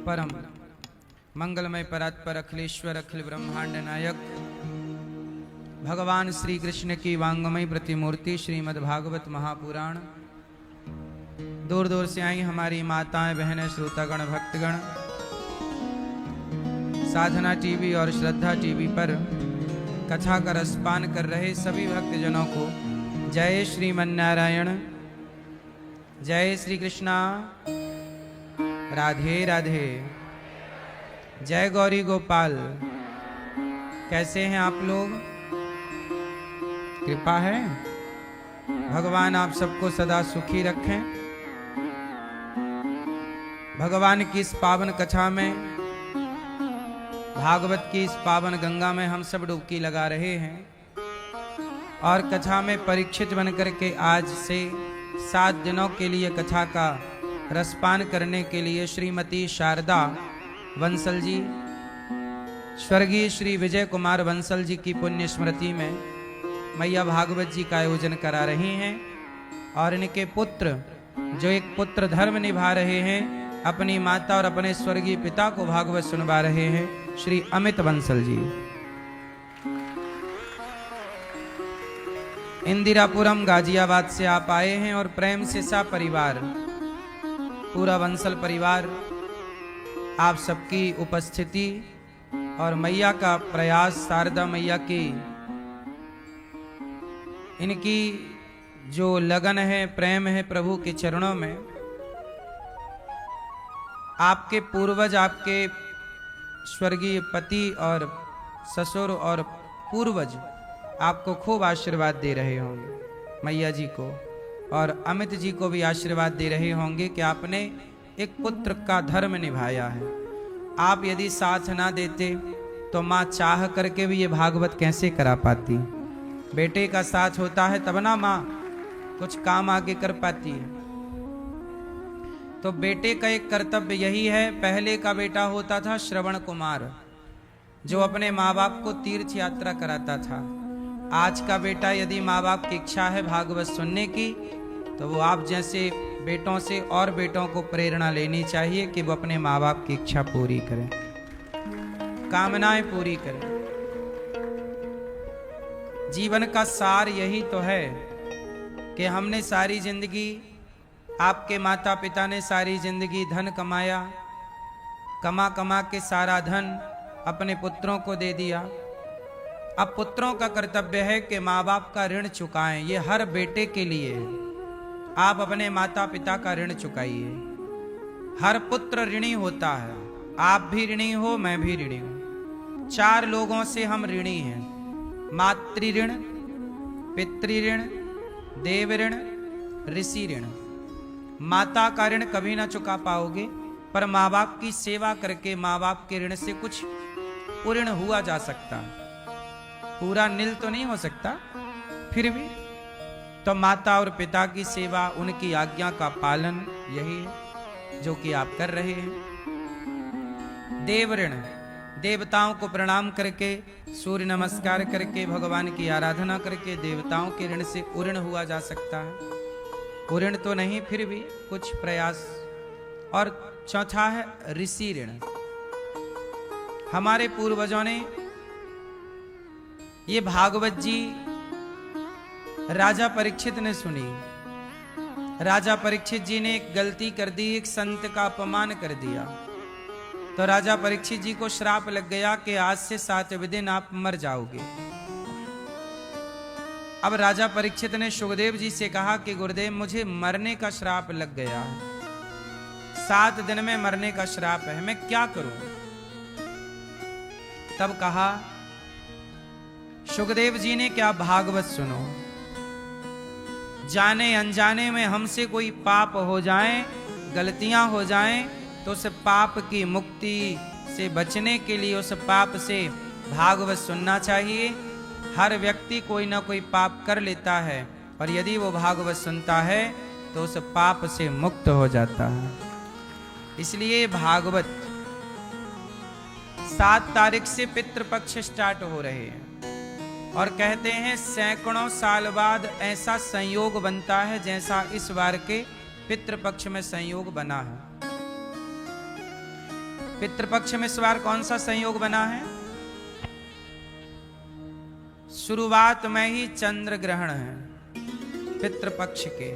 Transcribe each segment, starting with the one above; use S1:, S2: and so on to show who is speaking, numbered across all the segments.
S1: परम मंगलमय परात्पर अखिलेश्वर अखिल ब्रह्मांड नायक भगवान श्री कृष्ण की वांगमय प्रतिमूर्ति श्रीमद् भागवत महापुराण। दूर दूर से आई हमारी माताएं बहनें श्रोतागण भक्तगण साधना टीवी और श्रद्धा टीवी पर कथा का रसपान कर रहे सभी भक्तजनों को जय श्रीमन्नारायण, जय श्री कृष्णा, राधे राधे, जय गौरी गोपाल। कैसे हैं आप लोग? कृपा है भगवान आप सबको सदा सुखी रखें। भगवान की इस पावन कथा में, भागवत की इस पावन गंगा में हम सब डुबकी लगा रहे हैं और कथा में परीक्षित बनकर के आज से 7 दिनों के लिए कथा का रसपान करने के लिए श्रीमती शारदा बंसल जी, स्वर्गीय श्री विजय कुमार बंसल जी की पुण्य स्मृति में मैया भागवत जी का आयोजन करा रही हैं और इनके पुत्र जो एक पुत्र धर्म निभा रहे हैं, अपनी माता और अपने स्वर्गीय पिता को भागवत सुनवा रहे हैं, श्री अमित बंसल जी। इंदिरापुरम गाजियाबाद से आप आए हैं और प्रेम से सा परिवार, पूरा बंसल परिवार आप सबकी उपस्थिति और मैया का प्रयास, शारदा मैया की इनकी जो लगन है, प्रेम है प्रभु के चरणों में। आपके पूर्वज, आपके स्वर्गीय पति और ससुर और पूर्वज आपको खूब आशीर्वाद दे रहे होंगे, मैया जी को और अमित जी को भी आशीर्वाद दे रहे होंगे कि आपने एक पुत्र का धर्म निभाया है। आप यदि साथ ना देते तो माँ चाह करके भी ये भागवत कैसे करा पाती। बेटे का साथ होता है तब ना माँ कुछ काम आगे कर पाती है। तो बेटे का एक कर्तव्य यही है। पहले का बेटा होता था श्रवण कुमार, जो अपने माँ बाप को तीर्थ यात्रा कराता था। आज का बेटा यदि माँ बाप की इच्छा है भागवत सुनने की, तो वो आप जैसे बेटों से और बेटों को प्रेरणा लेनी चाहिए कि वो अपने माँ बाप की इच्छा पूरी करें, कामनाएं पूरी करें। जीवन का सार यही तो है कि हमने सारी जिंदगी, आपके माता पिता ने सारी जिंदगी धन कमाया, कमा कमा के सारा धन अपने पुत्रों को दे दिया। अब पुत्रों का कर्तव्य है कि माँ बाप का ऋण चुकाएं। ये हर बेटे के लिए है। आप अपने माता पिता का ऋण चुकाइए। हर पुत्र ऋणी होता है। आप भी ऋणी हो, मैं भी ऋणी हूं। 4 लोगों से हम ऋणी हैं: मातृ ऋण, पितृ ऋण, देव ऋण, ऋषि ऋण। माता का ऋण कभी ना चुका पाओगे, पर माँ बाप की सेवा करके माँ बाप के ऋण से कुछ पूर्ण हुआ जा सकता है। पूरा नील तो नहीं हो सकता, फिर भी तो माता और पिता की सेवा, उनकी आज्ञा का पालन यही है जो कि आप कर रहे हैं। देव ऋण, देवताओं को प्रणाम करके, सूर्य नमस्कार करके, भगवान की आराधना करके देवताओं के ऋण से ऋण हुआ जा सकता है। ऋण तो नहीं, फिर भी कुछ प्रयास। और चौथा है ऋषि ऋण। हमारे पूर्वजों ने ये भागवत जी राजा परीक्षित ने सुनी। राजा परीक्षित जी ने एक गलती कर दी, एक संत का अपमान कर दिया, तो राजा परीक्षित जी को श्राप लग गया कि आज से 7वें दिन आप मर जाओगे। अब राजा परीक्षित ने सुखदेव जी से कहा कि गुरुदेव मुझे मरने का श्राप लग गया है, 7 दिन में मरने का श्राप है, मैं क्या करूं? तब कहा सुखदेव जी ने, क्या भागवत सुनो। जाने अनजाने में हमसे कोई पाप हो जाए, गलतियां हो जाएं, तो उस पाप की मुक्ति से बचने के लिए उस पाप से भागवत सुनना चाहिए। हर व्यक्ति कोई ना कोई पाप कर लेता है, पर यदि वो भागवत सुनता है तो उस पाप से मुक्त हो जाता है। इसलिए भागवत 7 तारीख से पितृपक्ष स्टार्ट हो रहे हैं और कहते हैं सैकड़ों साल बाद ऐसा संयोग बनता है जैसा इस बार के पितृपक्ष में संयोग बना है। पितृपक्ष में इस बार कौन सा संयोग बना है? शुरुआत में ही चंद्र ग्रहण है पितृपक्ष के,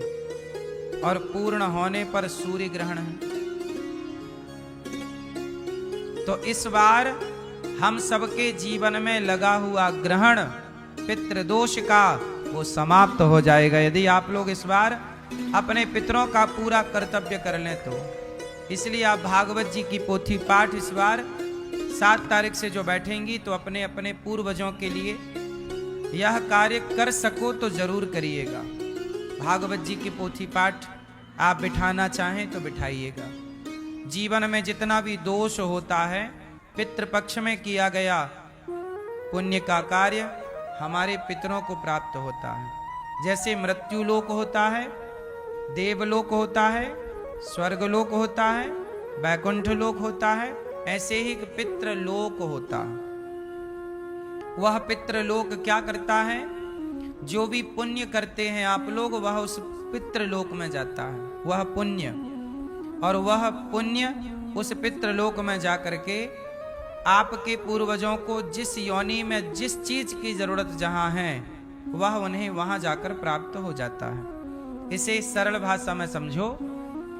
S1: और पूर्ण होने पर सूर्य ग्रहण है। तो इस बार हम सबके जीवन में लगा हुआ ग्रहण पितृदोष का वो समाप्त हो जाएगा, यदि आप लोग इस बार अपने पितरों का पूरा कर्तव्य कर लें तो। इसलिए आप भागवत जी की पोथी पाठ इस बार 7 तारीख से जो बैठेंगी तो अपने अपने पूर्वजों के लिए यह कार्य कर सको तो जरूर करिएगा। भागवत जी की पोथी पाठ आप बिठाना चाहें तो बिठाइएगा। जीवन में जितना भी दोष होता है पितृपक्ष में किया गया पुण्य का कार्य हमारे पितरों को प्राप्त होता है। जैसे मृत्यु लोक होता है, देवलोक होता है, स्वर्गलोक होता है, वैकुंठ लोक होता है, ऐसे ही पितृलोक होता है। वह पितृलोक क्या करता है? जो भी पुण्य करते हैं आप लोग, वह उस पितृलोक में जाता है, वह पुण्य, और वह पुण्य उस पितृलोक में जाकर के आपके पूर्वजों को जिस योनि में जिस चीज की जरूरत जहां है वह उन्हें वहां जाकर प्राप्त हो जाता है। इसे सरल भाषा में समझो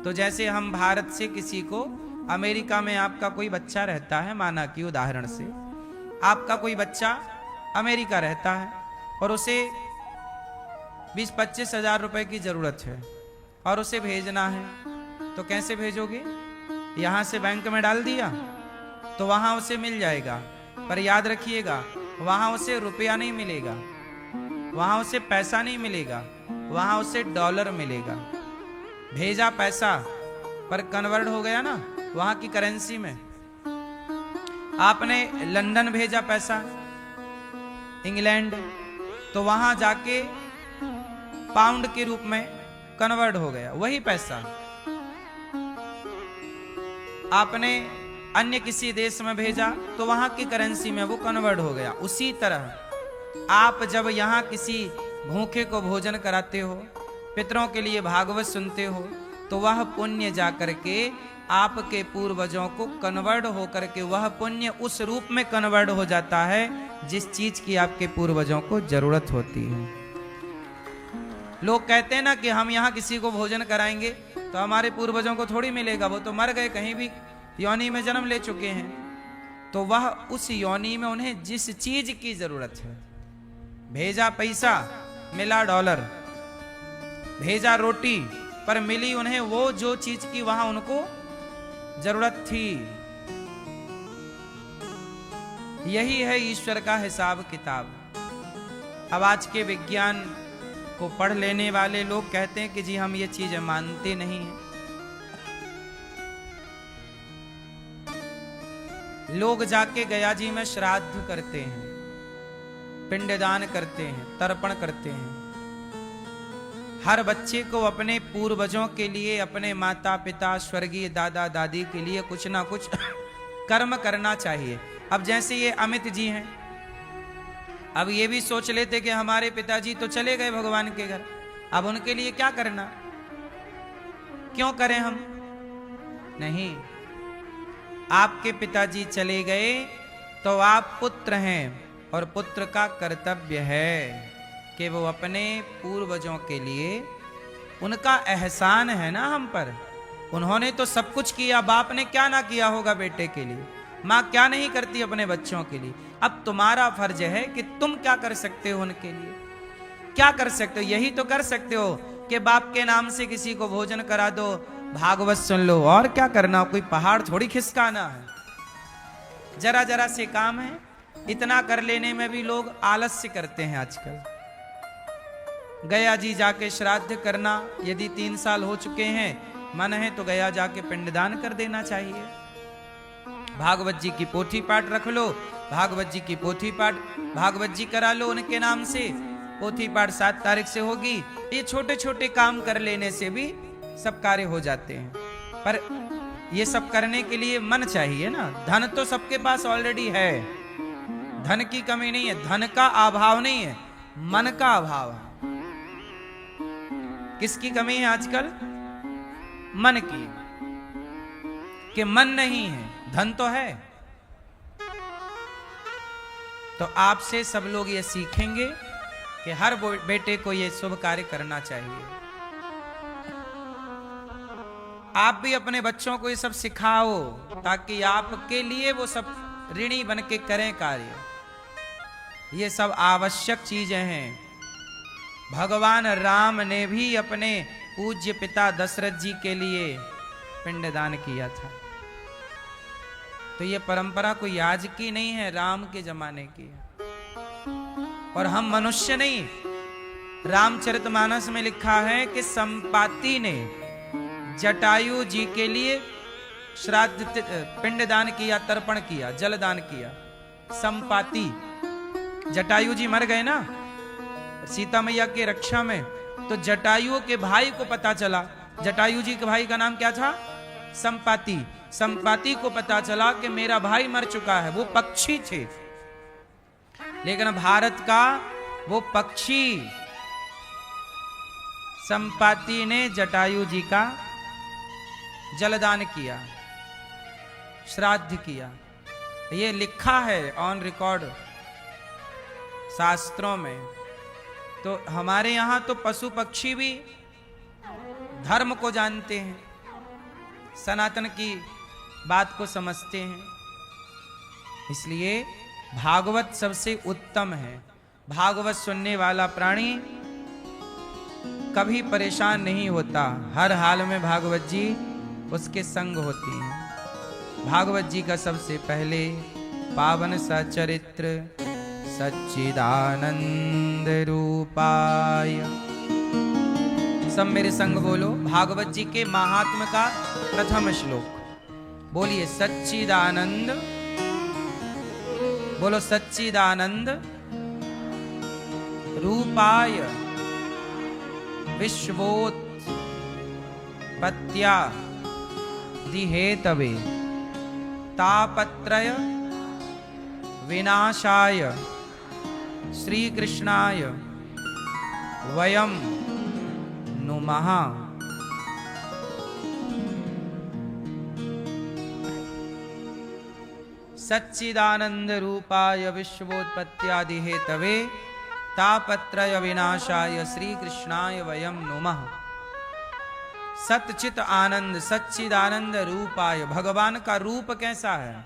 S1: तो जैसे हम भारत से किसी को अमेरिका में आपका कोई बच्चा रहता है, माना कि उदाहरण से आपका कोई बच्चा अमेरिका रहता है और उसे 20-25 हजार रुपए की जरूरत है और उसे भेजना है, तो कैसे भेजोगे? यहां से बैंक में डाल दिया तो वहां उसे मिल जाएगा, पर याद रखिएगा वहां उसे रुपया नहीं मिलेगा, वहां उसे पैसा नहीं मिलेगा, वहां उसे डॉलर मिलेगा। भेजा पैसा पर कन्वर्ट हो गया ना वहां की करेंसी में। आपने लंदन भेजा पैसा, इंग्लैंड, तो वहां जाके पाउंड के रूप में कन्वर्ट हो गया वही पैसा। आपने अन्य किसी देश में भेजा तो वहां की करेंसी में वो कन्वर्ट हो गया। उसी तरह आप जब यहाँ किसी भूखे को भोजन कराते हो, पितरों के लिए भागवत सुनते हो, तो वह पुण्य जा करके आपके पूर्वजों को कन्वर्ट होकर के वह पुण्य उस रूप में कन्वर्ट हो जाता है जिस चीज की आपके पूर्वजों को जरूरत होती है। लोग कहते हैं ना कि हम यहाँ किसी को भोजन कराएंगे तो हमारे पूर्वजों को थोड़ी मिलेगा, वो तो मर गए, कहीं भी योनि में जन्म ले चुके हैं। तो वह उस योनि में उन्हें जिस चीज की जरूरत है, भेजा पैसा मिला डॉलर, भेजा रोटी पर मिली उन्हें वो जो चीज की वहां उनको जरूरत थी। यही है ईश्वर का हिसाब किताब। अब आज के विज्ञान को पढ़ लेने वाले लोग कहते हैं कि जी हम ये चीजें मानते नहीं हैं। लोग जाके गया जी में श्राद्ध करते हैं, पिंडदान करते हैं, तर्पण करते हैं। हर बच्चे को अपने पूर्वजों के लिए, अपने माता पिता, स्वर्गीय दादा दादी के लिए कुछ ना कुछ कर्म करना चाहिए। अब जैसे ये अमित जी हैं, अब ये भी सोच लेते कि हमारे पिताजी तो चले गए भगवान के घर, अब उनके लिए क्या करना, क्यों करें हम? नहीं, आपके पिताजी चले गए तो आप पुत्र हैं और पुत्र का कर्तव्य है कि वो अपने पूर्वजों के लिए, उनका एहसान है ना हम पर। उन्होंने तो सब कुछ किया, बाप ने क्या ना किया होगा बेटे के लिए, माँ क्या नहीं करती अपने बच्चों के लिए। अब तुम्हारा फर्ज है कि तुम क्या कर सकते हो उनके लिए, क्या कर सकते हो? यही तो कर सकते हो कि बाप के नाम से किसी को भोजन करा दो, भागवत सुन लो, और क्या करना, कोई पहाड़ थोड़ी खिसकाना है। जरा जरा से काम है, इतना कर लेने में भी लोग आलस्य करते हैं आजकल। गया जी जाके श्राद्ध करना, यदि 3 साल हो चुके हैं, मन है तो गया जाके पिंडदान कर देना चाहिए। भागवत जी की पोथी पाठ रख लो, भागवत जी की पोथी पाठ भागवत जी करा लो उनके नाम से, पोथी पाठ 7 तारीख से होगी। ये छोटे छोटे काम कर लेने से भी सब कार्य हो जाते हैं, पर ये सब करने के लिए मन चाहिए ना। धन तो सबके पास ऑलरेडी है, धन की कमी नहीं है, धन का अभाव नहीं है, मन का अभाव है। किसकी कमी है आजकल? मन की, कि मन नहीं है, धन तो है। तो आपसे सब लोग ये सीखेंगे कि हर बेटे को ये शुभ कार्य करना चाहिए। आप भी अपने बच्चों को ये सब सिखाओ ताकि आपके लिए वो सब ऋणी बन के करें कार्य। ये सब आवश्यक चीजें हैं। भगवान राम ने भी अपने पूज्य पिता दशरथ जी के लिए पिंडदान किया था। तो ये परंपरा कोई आज की नहीं है, राम के जमाने की है। और हम मनुष्य नहीं। रामचरितमानस में लिखा है कि संपाति ने जटायु जी के लिए श्राद्ध पिंडदान किया, तर्पण किया, जलदान किया। संपाति, जटायु जी मर गए ना सीता मैया के रक्षा में, तो जटायु के भाई को पता चला, जटायु जी के भाई का नाम क्या था? संपाति। संपाति को पता चला कि मेरा भाई मर चुका है। वो पक्षी थे, लेकिन भारत का वो पक्षी संपाति ने जटायु जी का जलदान किया, श्राद्ध किया। ये लिखा है ऑन रिकॉर्ड शास्त्रों में। तो हमारे यहां तो पशु पक्षी भी धर्म को जानते हैं, सनातन की बात को समझते हैं। इसलिए भागवत सबसे उत्तम है। भागवत सुनने वाला प्राणी कभी परेशान नहीं होता, हर हाल में भागवत जी उसके संग होती हैं। भागवत जी का सबसे पहले पावन सचरित्र सच्चिदानंद रूपाय। सब मेरे संग बोलो भागवत जी के महात्म का प्रथम श्लोक। बोलिए सच्चिदानंद, बोलो सच्चिदानंद रूपाय विश्वोत्पत्त्या दिहेतवे तापत्रय विनाशाय श्री कृष्णाय वयम नुमः। सच्चिदानंद रूपाय विश्वोत्पत्त्यादि हेतवे तापत्रय विनाशाय श्री कृष्णाय वयम नुमः। सच्चित आनंद, सच्चिदानंद रूपाय। भगवान का रूप कैसा है?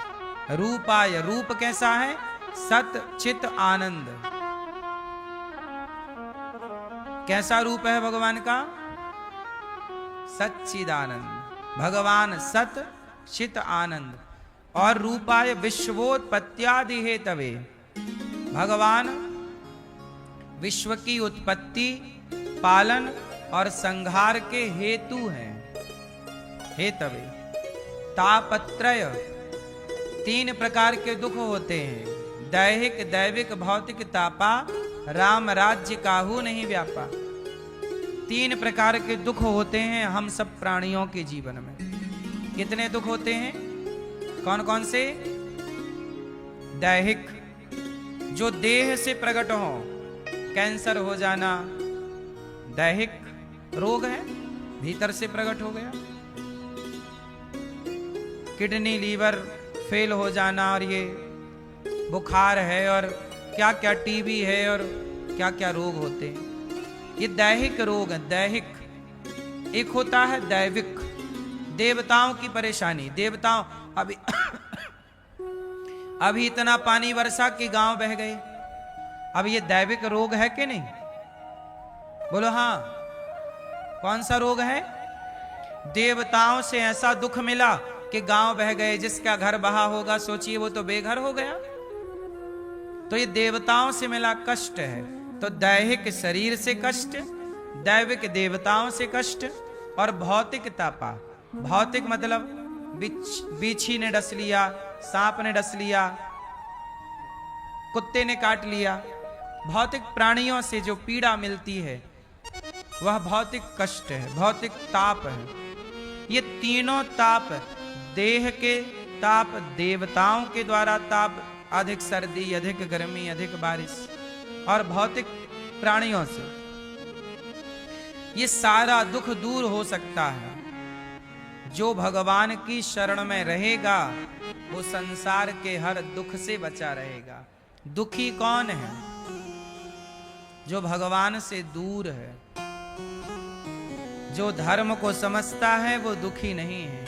S1: रूपाय, रूप कैसा है? सच्चित आनंद। कैसा रूप है भगवान का? सच्चिदानंद। भगवान सत चित आनंद। और रूपाय विश्वोत्पत्त्यादि हेतवे। भगवान विश्व की उत्पत्ति, पालन और संहार के हेतु हैं। हेतवे तापत्रय, तीन प्रकार के दुख होते हैं, दैहिक दैविक भौतिक तापा, राम राज्य काहू नहीं व्यापा। तीन प्रकार के दुख होते हैं हम सब प्राणियों के जीवन में। कितने दुख होते हैं? कौन कौन से? दैहिक, जो देह से प्रकट हो, कैंसर हो जाना दैहिक रोग है, भीतर से प्रकट हो गया। किडनी लीवर फेल हो जाना, और ये बुखार है, और क्या क्या टीबी है, और क्या क्या रोग होते हैं। ये दैहिक रोग है, दैहिक। एक होता है दैविक, देवताओं की परेशानी। देवताओं अभी इतना पानी वर्षा के गांव बह गए। अब ये दैविक रोग है कि नहीं? बोलो हाँ। कौन सा रोग है? देवताओं से ऐसा दुख मिला कि गांव बह गए। जिसका घर बहा होगा सोचिए वो तो बेघर हो गया। तो ये देवताओं से मिला कष्ट है। तो दैहिक शरीर से कष्ट, दैविक देवताओं से कष्ट, और भौतिक तापा। भौतिक मतलब बिच्छी ने डस लिया, सांप ने डस लिया, कुत्ते ने काट लिया। भौतिक प्राणियों से जो पीड़ा मिलती है वह भौतिक कष्ट है, भौतिक ताप है। ये तीनों ताप, देह के ताप, देवताओं के द्वारा ताप, अधिक सर्दी, अधिक गर्मी, अधिक बारिश, और भौतिक प्राणियों से, ये सारा दुख दूर हो सकता है जो भगवान की शरण में रहेगा, वो संसार के हर दुख से बचा रहेगा। दुखी कौन है? जो भगवान से दूर है। जो धर्म को समझता है वो दुखी नहीं है।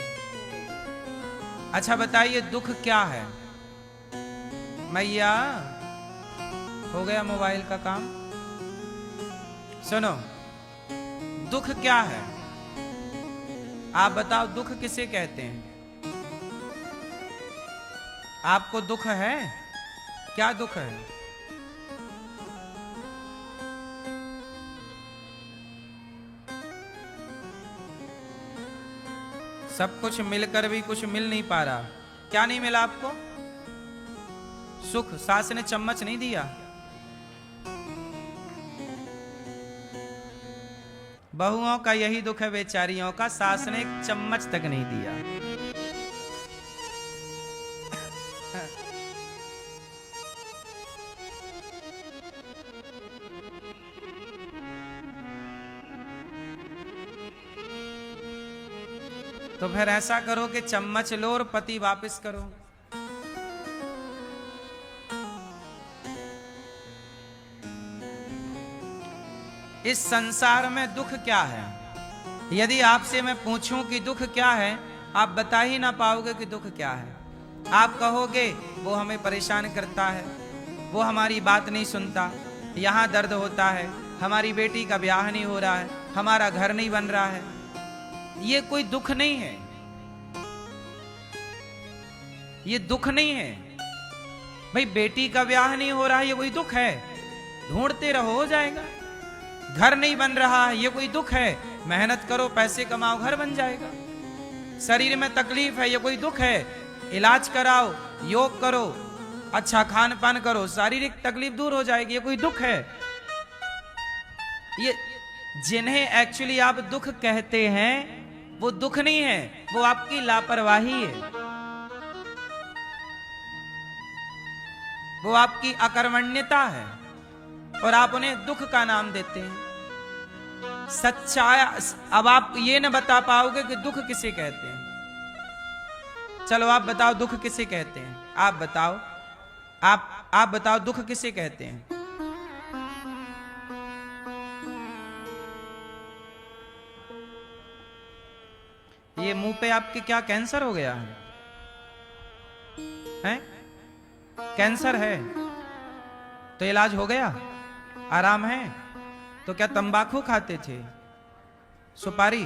S1: अच्छा बताइए दुख क्या है? मैया हो गया मोबाइल का काम? सुनो, दुख क्या है? आप बताओ दुख किसे कहते हैं? आपको दुख है? क्या दुख है? सब कुछ मिलकर भी कुछ मिल नहीं पा रहा। क्या नहीं मिला आपको? सुख सास ने चम्मच नहीं दिया, बहुओं का यही दुख है बेचारियों का, सास ने एक चम्मच तक नहीं दिया। तो फिर ऐसा करो कि चम्मच लो और पति वापस करो। इस संसार में दुख क्या है? यदि आपसे मैं पूछूं कि दुख क्या है, आप बता ही ना पाओगे कि दुख क्या है। आप कहोगे वो हमें परेशान करता है, वो हमारी बात नहीं सुनता, यहाँ दर्द होता है, हमारी बेटी का ब्याह नहीं हो रहा है, हमारा घर नहीं बन रहा है। ये कोई दुख नहीं है, ये दुख नहीं है भाई। बेटी का ब्याह नहीं हो रहा है, ये कोई दुख है? ढूंढते रहो हो जाएगा। घर नहीं बन रहा है, ये कोई दुख है? मेहनत करो, पैसे कमाओ, घर बन जाएगा। शरीर में तकलीफ है, ये कोई दुख है? इलाज कराओ, योग करो, अच्छा खान पान करो, शारीरिक तकलीफ दूर हो जाएगी। ये कोई दुख है? ये जिन्हें एक्चुअली आप दुख कहते हैं वो दुख नहीं है, वो आपकी लापरवाही है, वो आपकी अकर्मण्यता है और आप उन्हें दुख का नाम देते हैं। सच्चाई अब आप ये न बता पाओगे कि दुख किसे कहते हैं। चलो आप बताओ दुख किसे कहते हैं? आप बताओ, आप बताओ दुख किसे कहते हैं? ये मुंह पे आपके क्या कैंसर हो गया है? हैं? कैंसर है तो इलाज हो गया, आराम है? तो क्या तंबाकू खाते थे, सुपारी?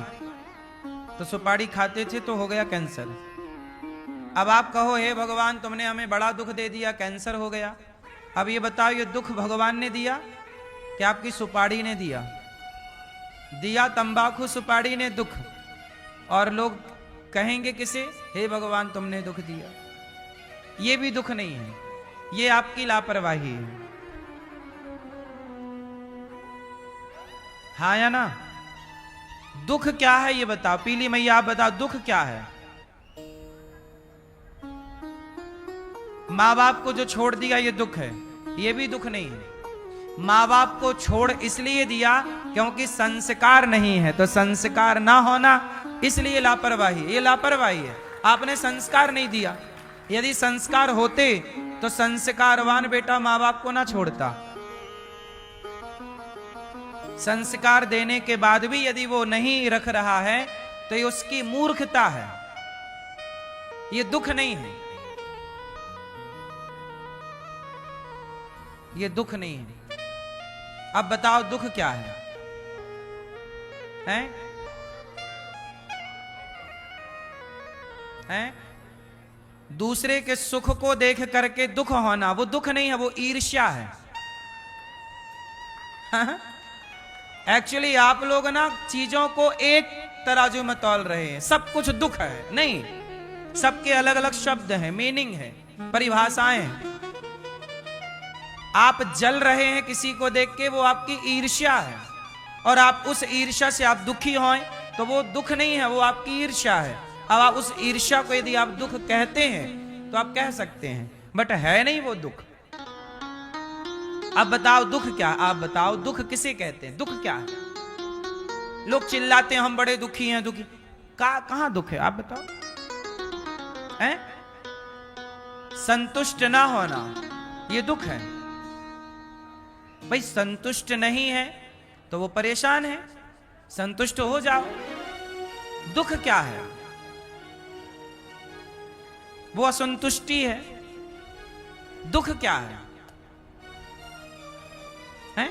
S1: तो सुपारी खाते थे तो हो गया कैंसर। अब आप कहो हे भगवान तुमने हमें बड़ा दुख दे दिया, कैंसर हो गया। अब ये बताओ ये दुख भगवान ने दिया कि आपकी सुपारी ने दिया? दिया तंबाकू सुपारी ने दुख, और लोग कहेंगे किसे? हे भगवान तुमने दुख दिया। ये भी दुख नहीं है, ये आपकी लापरवाही है। हाँ या ना? दुख क्या है ये बताओ। पीली मैया आप बताओ दुख क्या है? माँ बाप को जो छोड़ दिया ये दुख है? ये भी दुख नहीं है। माँ बाप को छोड़ इसलिए दिया क्योंकि संस्कार नहीं है, तो संस्कार ना होना इसलिए लापरवाही। ये लापरवाही है, आपने संस्कार नहीं दिया। यदि संस्कार होते तो संस्कारवान बेटा माँ बाप को ना छोड़ता। संस्कार देने के बाद भी यदि वो नहीं रख रहा है तो ये उसकी मूर्खता है, ये दुख नहीं है, ये दुख नहीं है। अब बताओ दुख क्या है? हैं? हैं? दूसरे के सुख को देख करके दुख होना वो दुख नहीं है, वो ईर्ष्या है। एक्चुअली आप लोग ना चीजों को एक तराजू में तौल रहे हैं। सब कुछ दुख है नहीं, सबके अलग अलग शब्द हैं, मीनिंग है, परिभाषाएं हैं। आप जल रहे हैं किसी को देख के, वो आपकी ईर्ष्या है, और आप उस ईर्ष्या से आप दुखी हों तो वो दुख नहीं है, वो आपकी ईर्ष्या है। अब आप उस ईर्ष्या को यदि आप दुख कहते हैं तो आप कह सकते हैं, बट है नहीं वो दुख। अब बताओ दुख क्या? आप बताओ दुख किसे कहते हैं? दुख क्या है? लोग चिल्लाते हैं हम बड़े दुखी हैं, दुखी कहां दुख है? आप बताओ हैं? संतुष्ट ना होना ये दुख है। भाई संतुष्ट नहीं है तो वो परेशान है, संतुष्ट हो जाओ। दुख क्या है? वो असंतुष्टि है। दुख क्या है? हैं?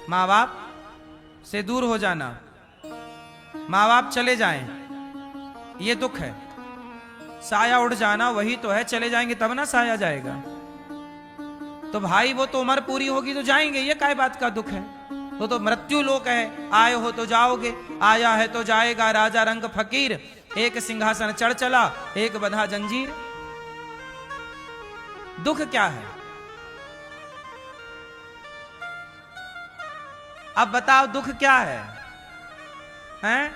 S1: माँ बाप से दूर हो जाना, माँ बाप चले जाएं, ये दुख है। साया उड़ जाना वही तो है, चले जाएंगे तब ना साया जाएगा। तो भाई वो तो उम्र पूरी होगी तो जाएंगे, ये काय बात का दुख है? वो तो मृत्यु लोक है, आए हो तो जाओगे, आया है तो जाएगा। राजा रंग फकीर, एक सिंहासन चढ़ चला, एक बंधा जंजीर। दुख क्या है? अब बताओ दुख क्या है? हैं?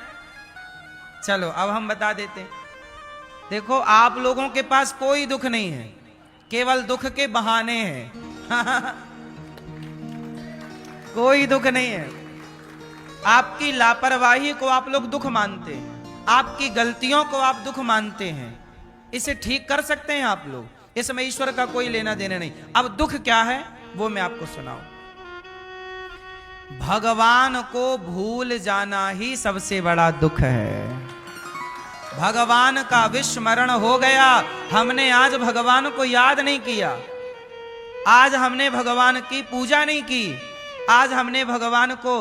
S1: चलो अब हम बता देते हैं। देखो आप लोगों के पास कोई दुख नहीं है, केवल दुख के बहाने हैं। कोई दुख नहीं है। आपकी लापरवाही को आप लोग दुख मानते हैं, आपकी गलतियों को आप दुख मानते हैं। इसे ठीक कर सकते हैं आप लोग, इसमें ईश्वर का कोई लेना देना नहीं। अब दुख क्या है वो मैं आपको सुनाऊं। भगवान को भूल जाना ही सबसे बड़ा दुख है। भगवान का विस्मरण हो गया, हमने आज भगवान को याद नहीं किया, आज हमने भगवान की पूजा नहीं की, आज हमने भगवान को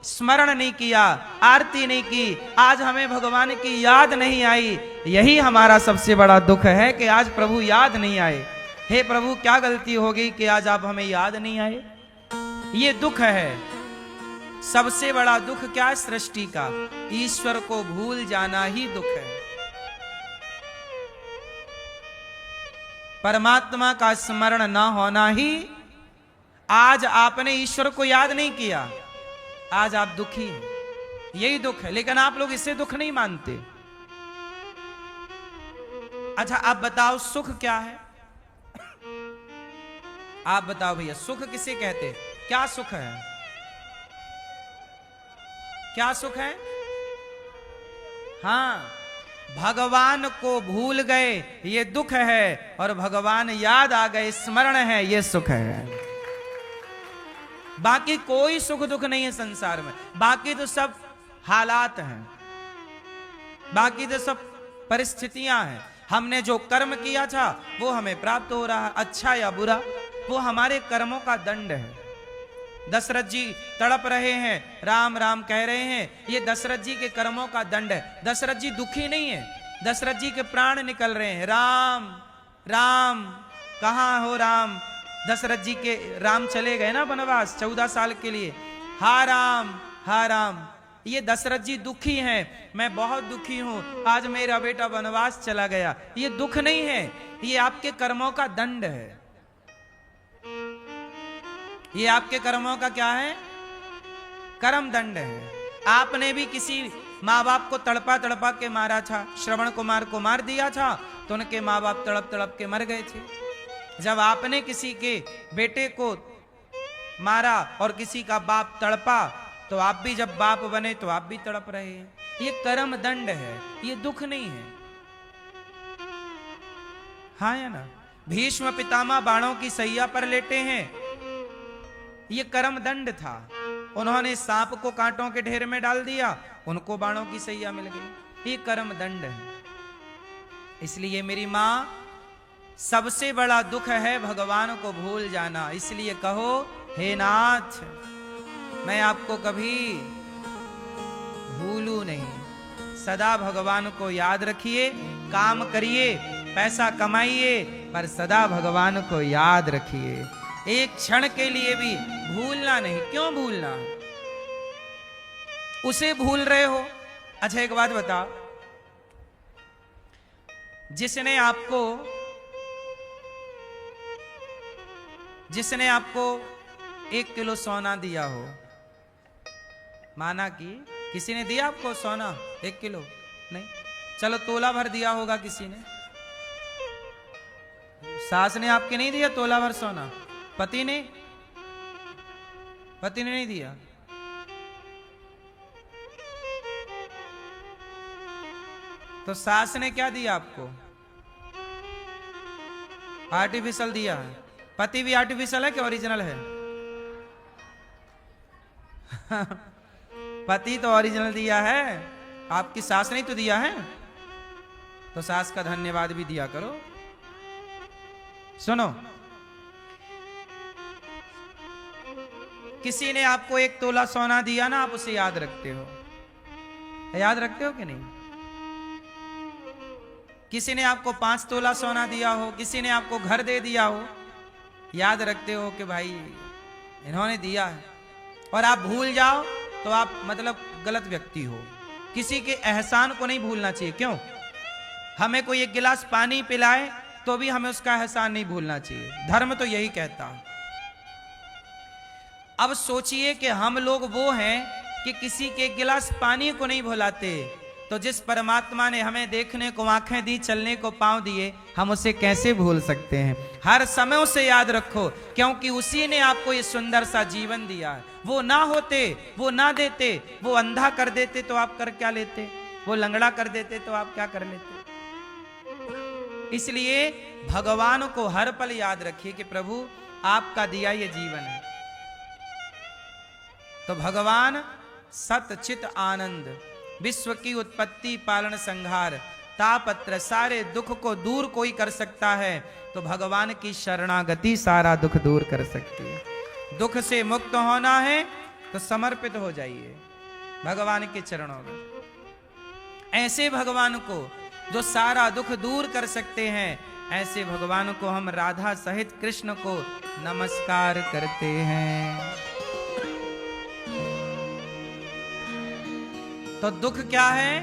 S1: स्मरण नहीं किया, आरती नहीं की, आज हमें भगवान की याद नहीं आई। यही हमारा सबसे बड़ा दुख है कि आज प्रभु याद नहीं आए। हे प्रभु क्या गलती हो गई कि आज आप हमें याद नहीं आए? ये दुख है। सबसे बड़ा दुख क्या? सृष्टि का ईश्वर को भूल जाना ही दुख है। परमात्मा का स्मरण न होना ही, आज आपने ईश्वर को याद नहीं किया, आज आप दुखी हैं, यही दुख है। लेकिन आप लोग इसे दुख नहीं मानते। अच्छा आप बताओ सुख क्या है? आप बताओ भैया सुख किसे कहते हैं? क्या सुख है? क्या सुख है? हां, भगवान को भूल गए ये दुख है, और भगवान याद आ गए स्मरण है ये सुख है। बाकी कोई सुख दुख नहीं है संसार में। बाकी तो सब हालात हैं, बाकी तो सब परिस्थितियां हैं। हमने जो कर्म किया था वो हमें प्राप्त हो रहा है, अच्छा या बुरा, वो हमारे कर्मों का दंड है। दशरथ जी तड़प रहे हैं, राम राम कह रहे हैं, ये दशरथ जी के कर्मों का दंड है। दशरथ जी दुखी नहीं है, दशरथ जी के प्राण निकल रहे हैं। राम राम कहां हो राम? दशरथ जी के राम चले गए ना वनवास 14 साल के लिए। हा राम हा राम। ये दशरथ जी दुखी हैं, मैं बहुत दुखी हूं, आज मेरा बेटा वनवास चला गया। ये दुख नहीं है, ये आपके कर्मों का दंड है। ये आपके कर्मों का क्या है? कर्म दंड है। आपने भी किसी माँ बाप को तड़पा तड़पा के मारा था, श्रवण कुमार को मार दिया था तो उनके माँ बाप तड़प तड़प के मर गए थे। जब आपने किसी के बेटे को मारा और किसी का बाप तड़पा तो आप भी जब बाप बने तो आप भी तड़प रहे हैं। ये कर्म दंड है, ये दुख नहीं है। हाँ या ना? भीष्म पितामह बाणों की सैया पर लेटे हैं, ये कर्म दंड था। उन्होंने सांप को कांटों के ढेर में डाल दिया, उनको बाणों की सैया मिल गई, ये कर्म दंड है। इसलिए मेरी मां, सबसे बड़ा दुख है भगवान को भूल जाना। इसलिए कहो हे नाथ, मैं आपको कभी भूलू नहीं। सदा भगवान को याद रखिए, काम करिए, पैसा कमाइए, पर सदा भगवान को याद रखिए। एक क्षण के लिए भी भूलना नहीं। क्यों भूलना? उसे भूल रहे हो। अच्छा एक बात बताओ, जिसने आपको 1 किलो सोना दिया हो, माना कि किसी ने दिया आपको सोना 1 किलो नहीं, चलो तोला भर दिया होगा किसी ने। सास ने आपके नहीं दिया तोला भर सोना, पति ने नहीं दिया। तो सास ने क्या दिया आपको? आर्टिफिशियल दिया है। पति भी आर्टिफिशियल है कि ओरिजिनल है? पति तो ओरिजिनल दिया है, आपकी सास ने तो दिया है, तो सास का धन्यवाद भी दिया करो। सुनो, किसी ने आपको 1 तोला सोना दिया ना, आप उसे याद रखते हो? याद रखते हो कि नहीं? किसी ने आपको 5 तोला सोना दिया हो, किसी ने आपको घर दे दिया हो, याद रखते हो कि भाई इन्होंने दिया है? और आप भूल जाओ तो आप मतलब गलत व्यक्ति हो। किसी के एहसान को नहीं भूलना चाहिए। क्यों? हमें कोई 1 गिलास पानी पिलाए तो भी हमें उसका एहसान नहीं भूलना चाहिए। धर्म तो यही कहता है। अब सोचिए कि हम लोग वो हैं कि किसी के 1 गिलास पानी को नहीं भुलाते, तो जिस परमात्मा ने हमें देखने को आंखें दी, चलने को पांव दिए, हम उसे कैसे भूल सकते हैं? हर समय उसे याद रखो, क्योंकि उसी ने आपको ये सुंदर सा जीवन दिया है। वो ना होते, वो ना देते, वो अंधा कर देते तो आप कर क्या लेते? वो लंगड़ा कर देते तो आप क्या कर लेते? इसलिए भगवान को हर पल याद रखिए कि प्रभु आपका दिया ये जीवन है। तो भगवान सत चित आनंद, विश्व की उत्पत्ति पालन संहार, तापत्र, सारे दुख को दूर कोई कर सकता है तो भगवान की शरणागति सारा दुख दूर कर सकती है। दुख से मुक्त होना है तो समर्पित हो जाइए भगवान के चरणों में। ऐसे भगवान को जो सारा दुख दूर कर सकते हैं, ऐसे भगवान को हम राधा सहित कृष्ण को नमस्कार करते हैं। तो दुख क्या है?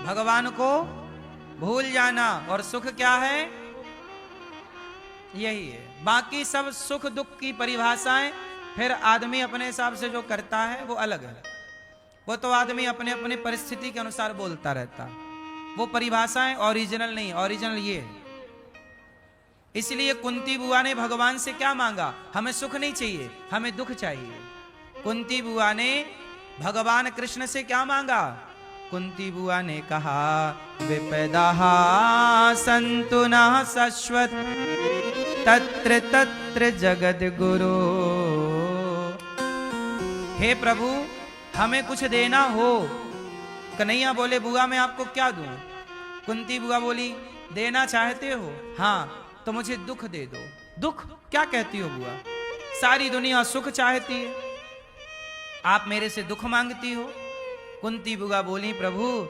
S1: भगवान को भूल जाना। और सुख क्या है? यही है। बाकी सब सुख दुख की परिभाषाएं फिर आदमी अपने हिसाब से जो करता है वो अलग है। वो तो आदमी अपने अपने परिस्थिति के अनुसार बोलता रहता है। वो परिभाषाएं ओरिजिनल नहीं, ओरिजिनल ये है। इसलिए कुंती बुआ ने भगवान से क्या मांगा? हमें सुख नहीं चाहिए, हमें दुख चाहिए। कुंती बुआ ने भगवान कृष्ण से क्या मांगा? कुंती बुआ ने कहा, विपदा संतु न शश्वत तत्र तत्र जगद गुरु। हे प्रभु, हमें कुछ देना हो। कन्हैया बोले, बुआ मैं आपको क्या दूं? कुंती बुआ बोली, देना चाहते हो? हाँ, तो मुझे दुख दे दो। दुख? क्या कहती हो बुआ? सारी दुनिया सुख चाहती है, आप मेरे से दुख मांगती हो? कुंती बुआ बोली, प्रभु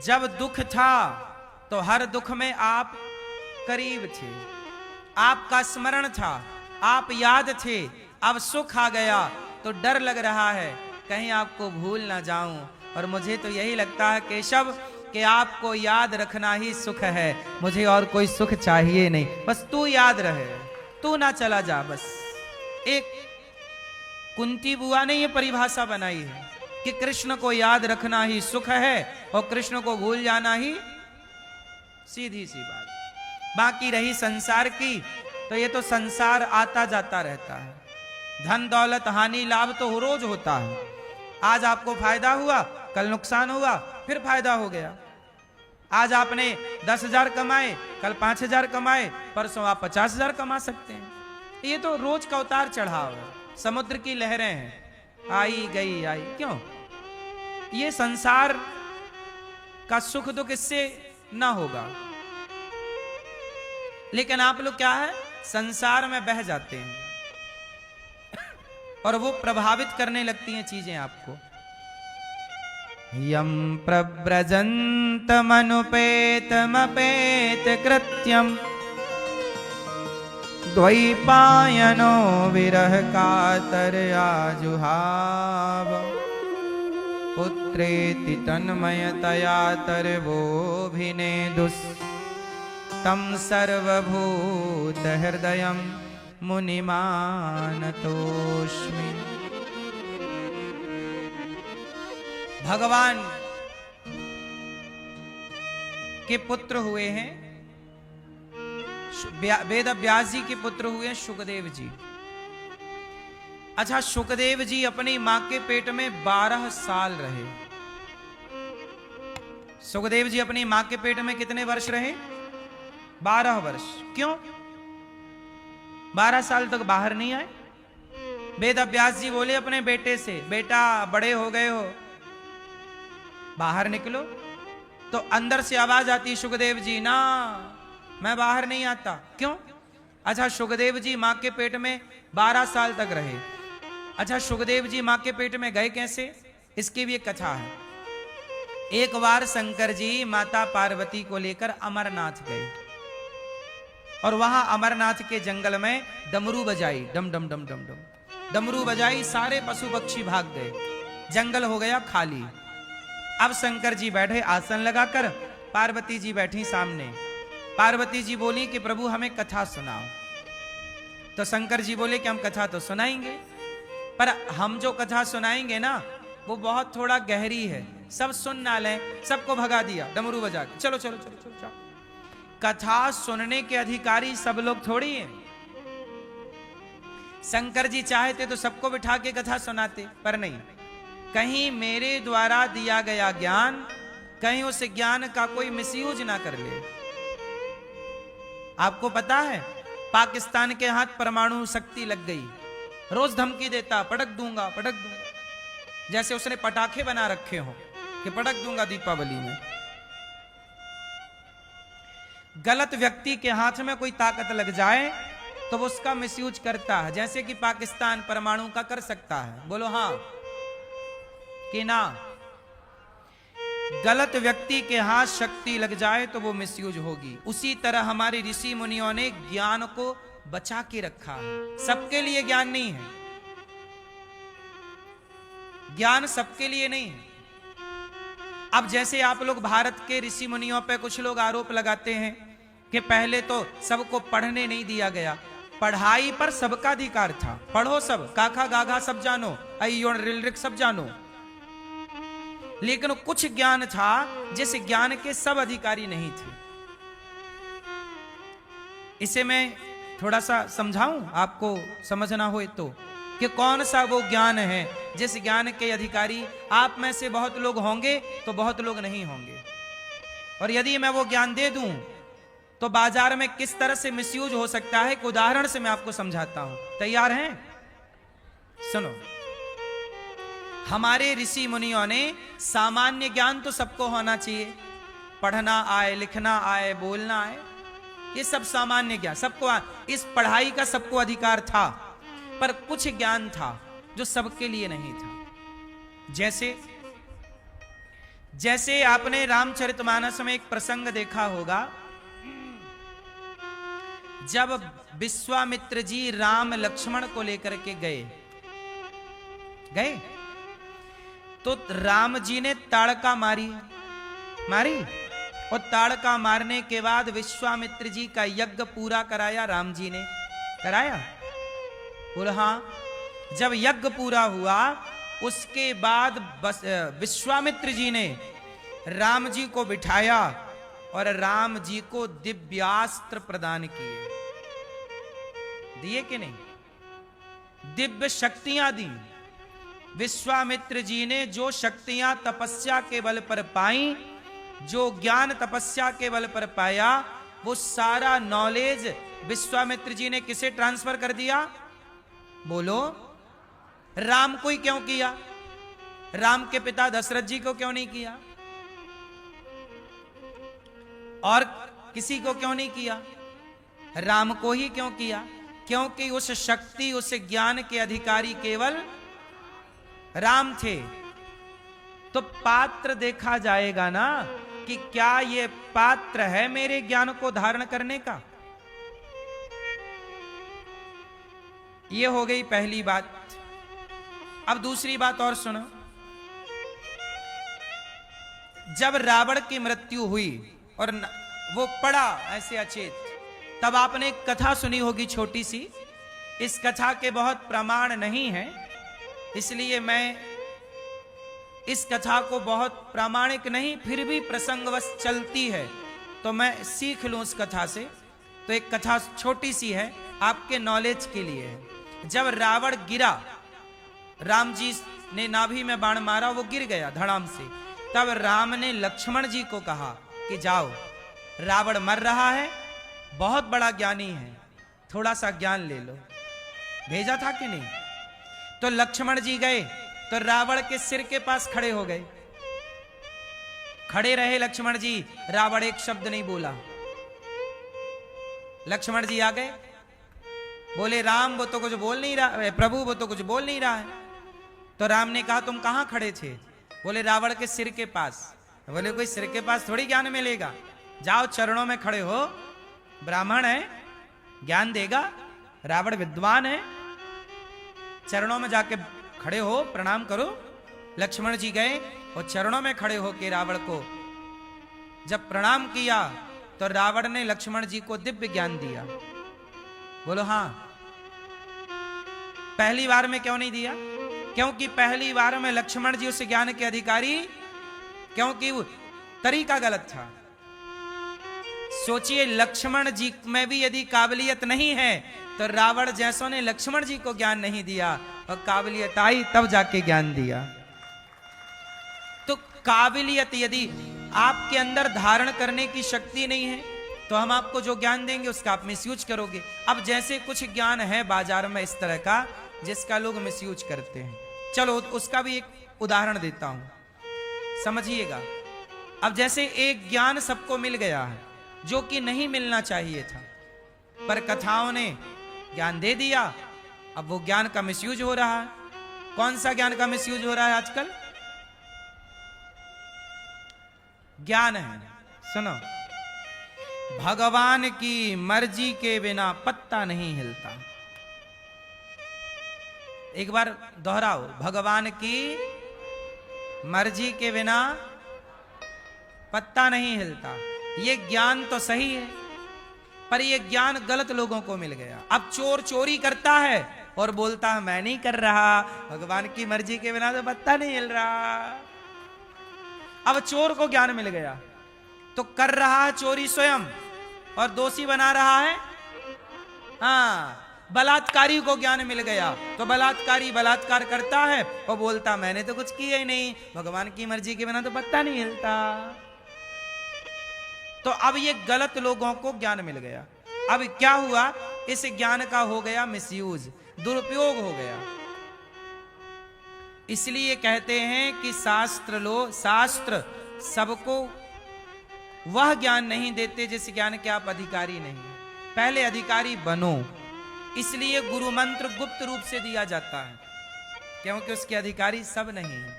S1: जब दुख था तो हर दुख में आप करीब थे, आपका स्मरण था, आप याद थे। अब सुख आ गया तो डर लग रहा है कहीं आपको भूल ना जाऊं। और मुझे तो यही लगता है केशव कि आपको याद रखना ही सुख है, मुझे और कोई सुख चाहिए नहीं। बस तू याद रहे, तू ना चला जा। बस एक कुंती बुआ ने ये परिभाषा बनाई है कि कृष्ण को याद रखना ही सुख है और कृष्ण को भूल जाना ही सीधी सी बात। बाकी रही संसार की, तो ये तो संसार आता जाता रहता है। धन दौलत हानि लाभ तो रोज होता है। आज आपको फायदा हुआ, कल नुकसान हुआ, फिर फायदा हो गया। आज आपने 10,000 कमाए, कल 5,000 कमाए, परसों आप 50,000 कमा सकते हैं। ये तो रोज का उतार चढ़ाव है, समुद्र की लहरें हैं, आई गई आई। क्यों? ये संसार का सुख दुख इससे ना होगा। लेकिन आप लोग क्या है, संसार में बह जाते हैं और वो प्रभावित करने लगती हैं चीजें आपको। यम प्रव्रजंत मनुपेत मपेत कृत्यम द्वैपायनो विरह कातर आजुहाव। पुत्रेति तन्मयतया तरवोभिनेदुस् तम सर्वभूत हृदयं मुनिमानतोस्मि। भगवान के पुत्र हुए हैं, वेद व्यास जी के पुत्र हुए सुखदेव जी। अच्छा, सुखदेव जी अपनी मां के पेट में 12 साल रहे। सुखदेव जी अपनी मां के पेट में कितने वर्ष रहे? 12 वर्ष। क्यों 12 साल तक बाहर नहीं आए? वेद व्यास जी बोले अपने बेटे से, बेटा बड़े हो गए हो, बाहर निकलो। तो अंदर से आवाज आती, सुखदेव जी ना, मैं बाहर नहीं आता। क्यों? अच्छा सुखदेव जी मां के पेट में 12 साल तक रहे। अच्छा सुखदेव जी मां के पेट में गए कैसे? इसकी भी एक कथा है। एक बार शंकर जी माता पार्वती को लेकर अमरनाथ गए और वहां अमरनाथ के जंगल में डमरू बजाई, डम डम डम डम डम डमरू बजाई, सारे पशु पक्षी भाग गए, जंगल हो गया खाली। अब शंकर जी बैठे आसन लगाकर, पार्वती जी बैठी सामने। पार्वती जी बोली कि प्रभु हमें कथा सुनाओ। तो शंकर जी बोले कि हम कथा तो सुनाएंगे, पर हम जो कथा सुनाएंगे ना वो बहुत थोड़ा गहरी है, सब सुन ना लें। सबको भगा दिया डमरू बजा के, चलो चलो चलो चलो चलो। कथा सुनने के अधिकारी सब लोग थोड़ी हैं। शंकर जी चाहते तो सबको बिठा के कथा सुनाते, पर नहीं। कहीं मेरे द्वारा दिया गया ज्ञान, कहीं उस ज्ञान का कोई मिसयूज ना कर ले। आपको पता है पाकिस्तान के हाथ परमाणु शक्ति लग गई, रोज धमकी देता, पटक दूंगा पटक दूंगा, जैसे उसने पटाखे बना रखे हो कि पटक दूंगा दीपावली में। गलत व्यक्ति के हाथ में कोई ताकत लग जाए तो वो उसका मिसयूज करता है, जैसे कि पाकिस्तान परमाणु का कर सकता है। बोलो हां कि ना? गलत व्यक्ति के हाथ शक्ति लग जाए तो वो मिसयूज होगी। उसी तरह हमारे ऋषि मुनियों ने ज्ञान को बचा के रखा है। सबके लिए ज्ञान नहीं है, ज्ञान सबके लिए नहीं है। अब जैसे आप लोग भारत के ऋषि मुनियों पे कुछ लोग आरोप लगाते हैं कि पहले तो सबको पढ़ने नहीं दिया गया, पढ़ाई पर सबका अधिकार था, पढ़ो सब, काखा गाघा सब जानो, अयोण रिलरिक सब जानो। लेकिन कुछ ज्ञान था जिस ज्ञान के सब अधिकारी नहीं थे। इसे मैं थोड़ा सा समझाऊं आपको समझना हो तो, कि कौन सा वो ज्ञान है जिस ज्ञान के अधिकारी आप में से बहुत लोग होंगे तो बहुत लोग नहीं होंगे। और यदि मैं वो ज्ञान दे दूं तो बाजार में किस तरह से मिसयूज हो सकता है, एक उदाहरण से मैं आपको समझाता हूं। तैयार हैं? सुनो। हमारे ऋषि मुनियों ने सामान्य ज्ञान तो सबको होना चाहिए, पढ़ना आए, लिखना आए, बोलना आए, ये सब सामान्य ज्ञान सबको आए। इस पढ़ाई का सबको अधिकार था, पर कुछ ज्ञान था जो सबके लिए नहीं था। जैसे आपने रामचरितमानस में एक प्रसंग देखा होगा, जब विश्वामित्र जी राम लक्ष्मण को लेकर के गए तो राम जी ने ताड़का मारी, और ताड़का मारने के बाद विश्वामित्र जी का यज्ञ पूरा कराया, राम जी ने कराया। बोला हाँ। जब यज्ञ पूरा हुआ उसके बाद विश्वामित्र जी ने राम जी को बिठाया और राम जी को दिव्यास्त्र प्रदान किए। दिए कि नहीं? दिव्य शक्तियां दी। विश्वामित्र जी ने जो शक्तियां तपस्या के बल पर पाई, जो ज्ञान तपस्या के बल पर पाया, वो सारा नॉलेज विश्वामित्र जी ने किसे ट्रांसफर कर दिया? बोलो, राम को ही क्यों किया? राम के पिता दशरथ जी को क्यों नहीं किया? और किसी को क्यों नहीं किया? राम को ही क्यों किया? क्योंकि उस शक्ति, उस ज्ञान के अधिकारी केवल राम थे। तो पात्र देखा जाएगा ना कि क्या ये पात्र है मेरे ज्ञान को धारण करने का। ये हो गई पहली बात। अब दूसरी बात और सुनो। जब रावण की मृत्यु हुई और वो पड़ा ऐसे अचेत, तब आपने एक कथा सुनी होगी छोटी सी। इस कथा के बहुत प्रमाण नहीं है, इसलिए मैं इस कथा को बहुत प्रामाणिक नहीं, फिर भी प्रसंगवश चलती है तो मैं सीख लूं उस कथा से। तो एक कथा छोटी सी है, आपके नॉलेज के लिए है। जब रावण गिरा, राम जी ने नाभि में बाण मारा, वो गिर गया धड़ाम से। तब राम ने लक्ष्मण जी को कहा कि जाओ, रावण मर रहा है, बहुत बड़ा ज्ञानी है, थोड़ा सा ज्ञान ले लो। भेजा था कि नहीं? तो लक्ष्मण जी गए तो रावण के सिर के पास खड़े हो गए। खड़े रहे लक्ष्मण जी, रावण एक शब्द नहीं बोला। लक्ष्मण जी आ गए, बोले राम वो तो कुछ बोल नहीं रहा, प्रभु वो तो कुछ बोल नहीं रहा है। तो राम ने कहा तुम कहां खड़े थे? बोले रावण के सिर के पास। बोले कोई सिर के पास थोड़ी ज्ञान मिलेगा, जाओ चरणों में खड़े हो, ब्राह्मण है ज्ञान देगा, रावण विद्वान है, चरणों में जाके खड़े हो, प्रणाम करो। लक्ष्मण जी गए और चरणों में खड़े होकर रावण को जब प्रणाम किया तो रावण ने लक्ष्मण जी को दिव्य ज्ञान दिया। बोलो हाँ। पहली बार में क्यों नहीं दिया? क्योंकि पहली बार में लक्ष्मण जी उस ज्ञान के अधिकारी, क्योंकि वो तरीका गलत था। सोचिए लक्ष्मण जी में भी यदि काबिलियत नहीं है तो रावण जैसों ने लक्ष्मण जी को ज्ञान नहीं दिया, और काबिलियत आई तब जाके ज्ञान दिया। तो काबिलियत यदि आपके अंदर धारण करने की शक्ति नहीं है तो हम आपको जो ज्ञान देंगे उसका आप मिसयूज करोगे। अब जैसे कुछ ज्ञान है बाजार में इस तरह का जिसका लोग मिसयूज करते हैं, चलो उसका भी एक उदाहरण देता हूं, समझिएगा। अब जैसे एक ज्ञान सबको मिल गया है जो कि नहीं मिलना चाहिए था, पर कथाओं ने ज्ञान दे दिया, अब वो ज्ञान का मिसयूज हो रहा है। कौन सा ज्ञान का मिसयूज हो रहा है आजकल? ज्ञान है, सुनो, भगवान की मर्जी के बिना पत्ता नहीं हिलता। एक बार दोहराओ, भगवान की मर्जी के बिना पत्ता नहीं हिलता। ये ज्ञान तो सही है, पर ये ज्ञान गलत लोगों को मिल गया। अब चोर चोरी करता है और बोलता है मैं नहीं कर रहा, भगवान की मर्जी के बिना तो पत्ता नहीं हिल रहा। अब चोर को ज्ञान मिल गया तो कर रहा है चोरी स्वयं और दोषी बना रहा है। हाँ, बलात्कारी को ज्ञान मिल गया तो बलात्कारी बलात्कार करता है और बोलता मैंने तो कुछ किया ही नहीं, भगवान की मर्जी के बिना तो पत्ता नहीं हिलता। तो अब ये गलत लोगों को ज्ञान मिल गया। अब क्या हुआ? इस ज्ञान का हो गया मिसयूज, दुरुपयोग हो गया। इसलिए कहते हैं कि शास्त्र सबको वह ज्ञान नहीं देते जिस ज्ञान के आप अधिकारी नहीं। पहले अधिकारी बनो। इसलिए गुरु मंत्र गुप्त रूप से दिया जाता है, क्योंकि उसके अधिकारी सब नहीं है।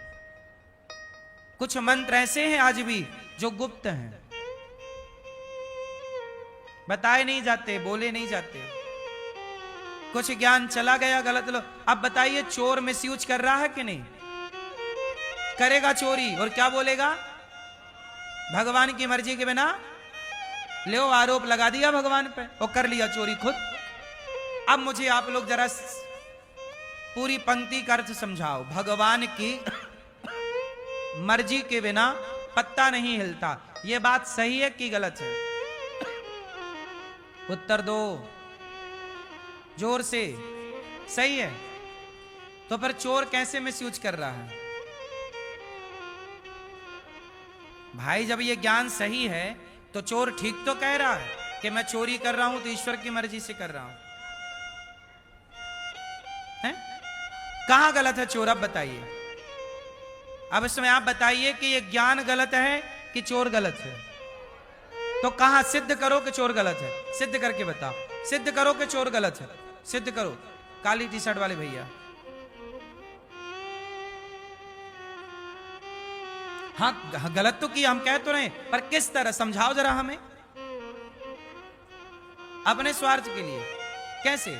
S1: कुछ मंत्र ऐसे हैं आज भी जो गुप्त हैं, बताए नहीं जाते, बोले नहीं जाते। कुछ ज्ञान चला गया गलत लोग। अब बताइए चोर मिसयूज कर रहा है कि नहीं? करेगा चोरी और क्या बोलेगा? भगवान की मर्जी के बिना, लो आरोप लगा दिया भगवान पे और कर लिया चोरी खुद। अब मुझे आप लोग जरा पूरी पंक्ति का अर्थ समझाओ। भगवान की मर्जी के बिना पत्ता नहीं हिलता, यह बात सही है कि गलत है? उत्तर दो जोर से। सही है। तो फिर चोर कैसे मिसयूज कर रहा है? भाई जब ये ज्ञान सही है तो चोर ठीक तो कह रहा है कि मैं चोरी कर रहा हूं तो ईश्वर की मर्जी से कर रहा हूं। है? कहां गलत है चोर? अब बताइए। अब इसमें आप बताइए कि ये ज्ञान गलत है कि चोर गलत है? तो कहां सिद्ध करो कि चोर गलत है? सिद्ध करके बताओ। सिद्ध करो कि चोर गलत है, सिद्ध करो। काली टी शर्ट वाले भैया। हाँ गलत तो किया, हम कह तो रहे, पर किस तरह? समझाओ जरा हमें। अपने स्वार्थ के लिए कैसे?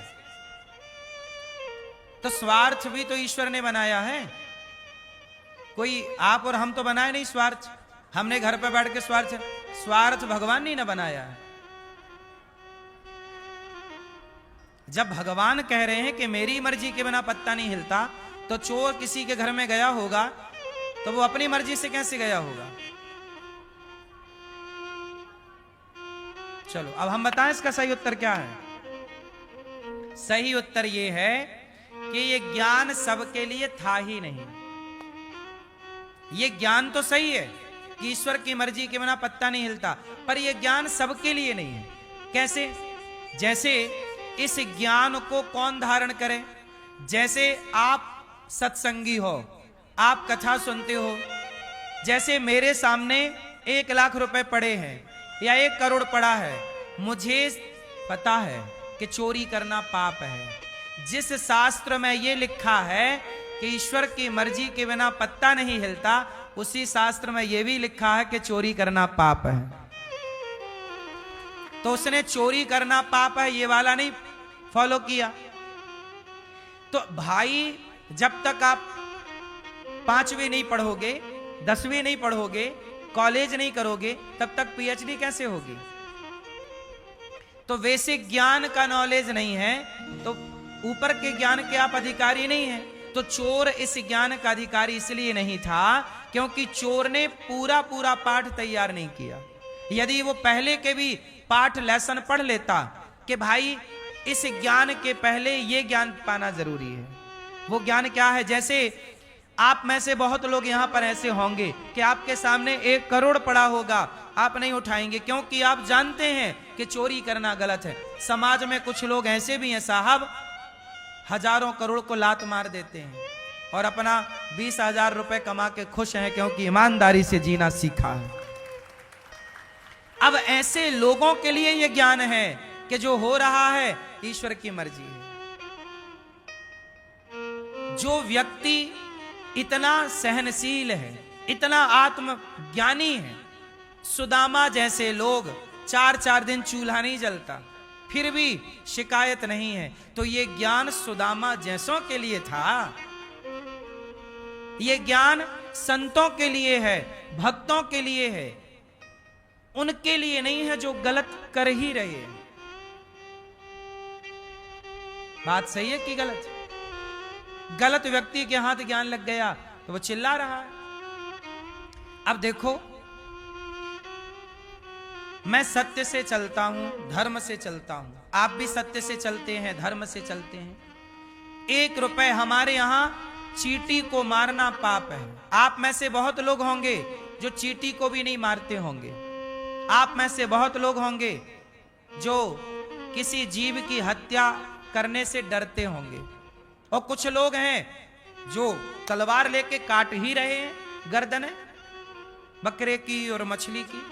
S1: तो स्वार्थ भी तो ईश्वर ने बनाया है, कोई आप और हम तो बनाए नहीं स्वार्थ। हमने घर पे बैठ के स्वार्थ भगवान ने ना बनाया है। जब भगवान कह रहे हैं कि मेरी मर्जी के बिना पत्ता नहीं हिलता, तो चोर किसी के घर में गया होगा तो वो अपनी मर्जी से कैसे गया होगा? चलो अब हम बताएं इसका सही उत्तर क्या है। सही उत्तर ये है कि ये ज्ञान सबके लिए था ही नहीं। ये ज्ञान तो सही है कि ईश्वर की मर्जी के बिना पत्ता नहीं हिलता, पर यह ज्ञान सबके लिए नहीं है। कैसे? जैसे इस ज्ञान को कौन धारण करे? जैसे आप सत्संगी हो, आप कथा सुनते हो, जैसे मेरे सामने 1,00,000 रुपए पड़े हैं या 1 करोड़ पड़ा है, मुझे पता है कि चोरी करना पाप है। जिस शास्त्र में यह लिखा है कि ईश्वर की मर्जी के बिना पत्ता नहीं हिलता, उसी शास्त्र में यह भी लिखा है कि चोरी करना पाप है। तो उसने चोरी करना पाप है ये वाला नहीं फॉलो किया। तो भाई जब तक आप 5वीं नहीं पढ़ोगे, 10वीं नहीं पढ़ोगे, कॉलेज नहीं करोगे, तब तक पीएचडी कैसे होगी? तो वैसे ज्ञान का नॉलेज नहीं है तो ऊपर के ज्ञान के आप अधिकारी नहीं हैं। तो चोर इस ज्ञान का अधिकारी इसलिए नहीं था क्योंकि चोर ने पूरा पूरा पाठ तैयार नहीं किया। यदि वो पहले के भी पाठ लेसन पढ़ लेता कि भाई इस ज्ञान के पहले ये ज्ञान पाना जरूरी है। वो ज्ञान क्या है? जैसे आप में से बहुत लोग यहां पर ऐसे होंगे कि आपके सामने 1 करोड़ पड़ा होगा, आप नहीं उठाएंगे क्योंकि आप जानते हैं कि चोरी करना गलत है। समाज में कुछ लोग ऐसे भी हैं साहब, हजारों करोड़ को लात मार देते हैं और अपना 20,000 रुपए कमा के खुश हैं क्योंकि ईमानदारी से जीना सीखा है। अब ऐसे लोगों के लिए यह ज्ञान है कि जो हो रहा है ईश्वर की मर्जी है। जो व्यक्ति इतना सहनशील है, इतना आत्मज्ञानी है, सुदामा जैसे लोग 4-4 दिन चूल्हा नहीं जलता फिर भी शिकायत नहीं है, तो ये ज्ञान सुदामा जैसों के लिए था। ये ज्ञान संतों के लिए है, भक्तों के लिए है, उनके लिए नहीं है जो गलत कर ही रहे हैं। बात सही है कि गलत? गलत व्यक्ति के हाथ ज्ञान लग गया तो वो चिल्ला रहा है। अब देखो, मैं सत्य से चलता हूं, धर्म से चलता हूं, आप भी सत्य से चलते हैं, धर्म से चलते हैं। 1 रुपए हमारे यहां चींटी को मारना पाप है। आप में से बहुत लोग होंगे जो चींटी को भी नहीं मारते होंगे। आप में से बहुत लोग होंगे जो किसी जीव की हत्या करने से डरते होंगे, और कुछ लोग हैं जो तलवार लेके काट ही रहे हैं गर्दनें बकरे की और मछली की।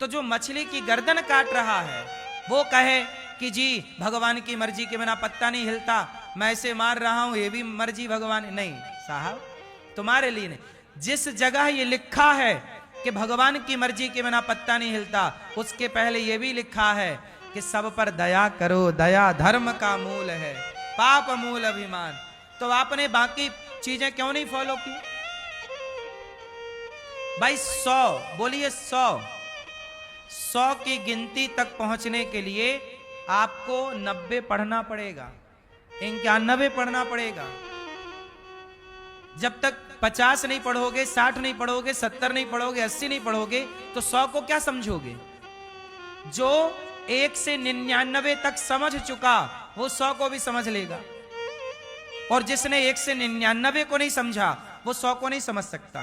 S1: तो जो मछली की गर्दन काट रहा है वो कहे कि जी भगवान की मर्जी के बिना पत्ता नहीं हिलता, मैं इसे मार रहा हूं, ये भी मर्जी भगवान। नहीं साहब, तुम्हारे लिए नहीं। जिस जगह ये लिखा है कि भगवान की मर्जी के बिना पत्ता नहीं हिलता, उसके पहले ये भी लिखा है कि सब पर दया करो, दया धर्म का मूल है, पाप मूल अभिमान। तो आपने बाकी चीजें क्यों नहीं फॉलो की? भाई 100 बोलिए 100 की गिनती तक पहुंचने के लिए आपको 90 पढ़ना पड़ेगा, 91 पढ़ना पड़ेगा। जब तक 50 नहीं पढ़ोगे, 60 नहीं पढ़ोगे, 70 नहीं पढ़ोगे, 80 नहीं पढ़ोगे तो 100 को क्या समझोगे? जो 1 से 99 तक समझ चुका वो 100 को भी समझ लेगा, और जिसने 1 से 99 को नहीं समझा वो 100 को नहीं समझ सकता।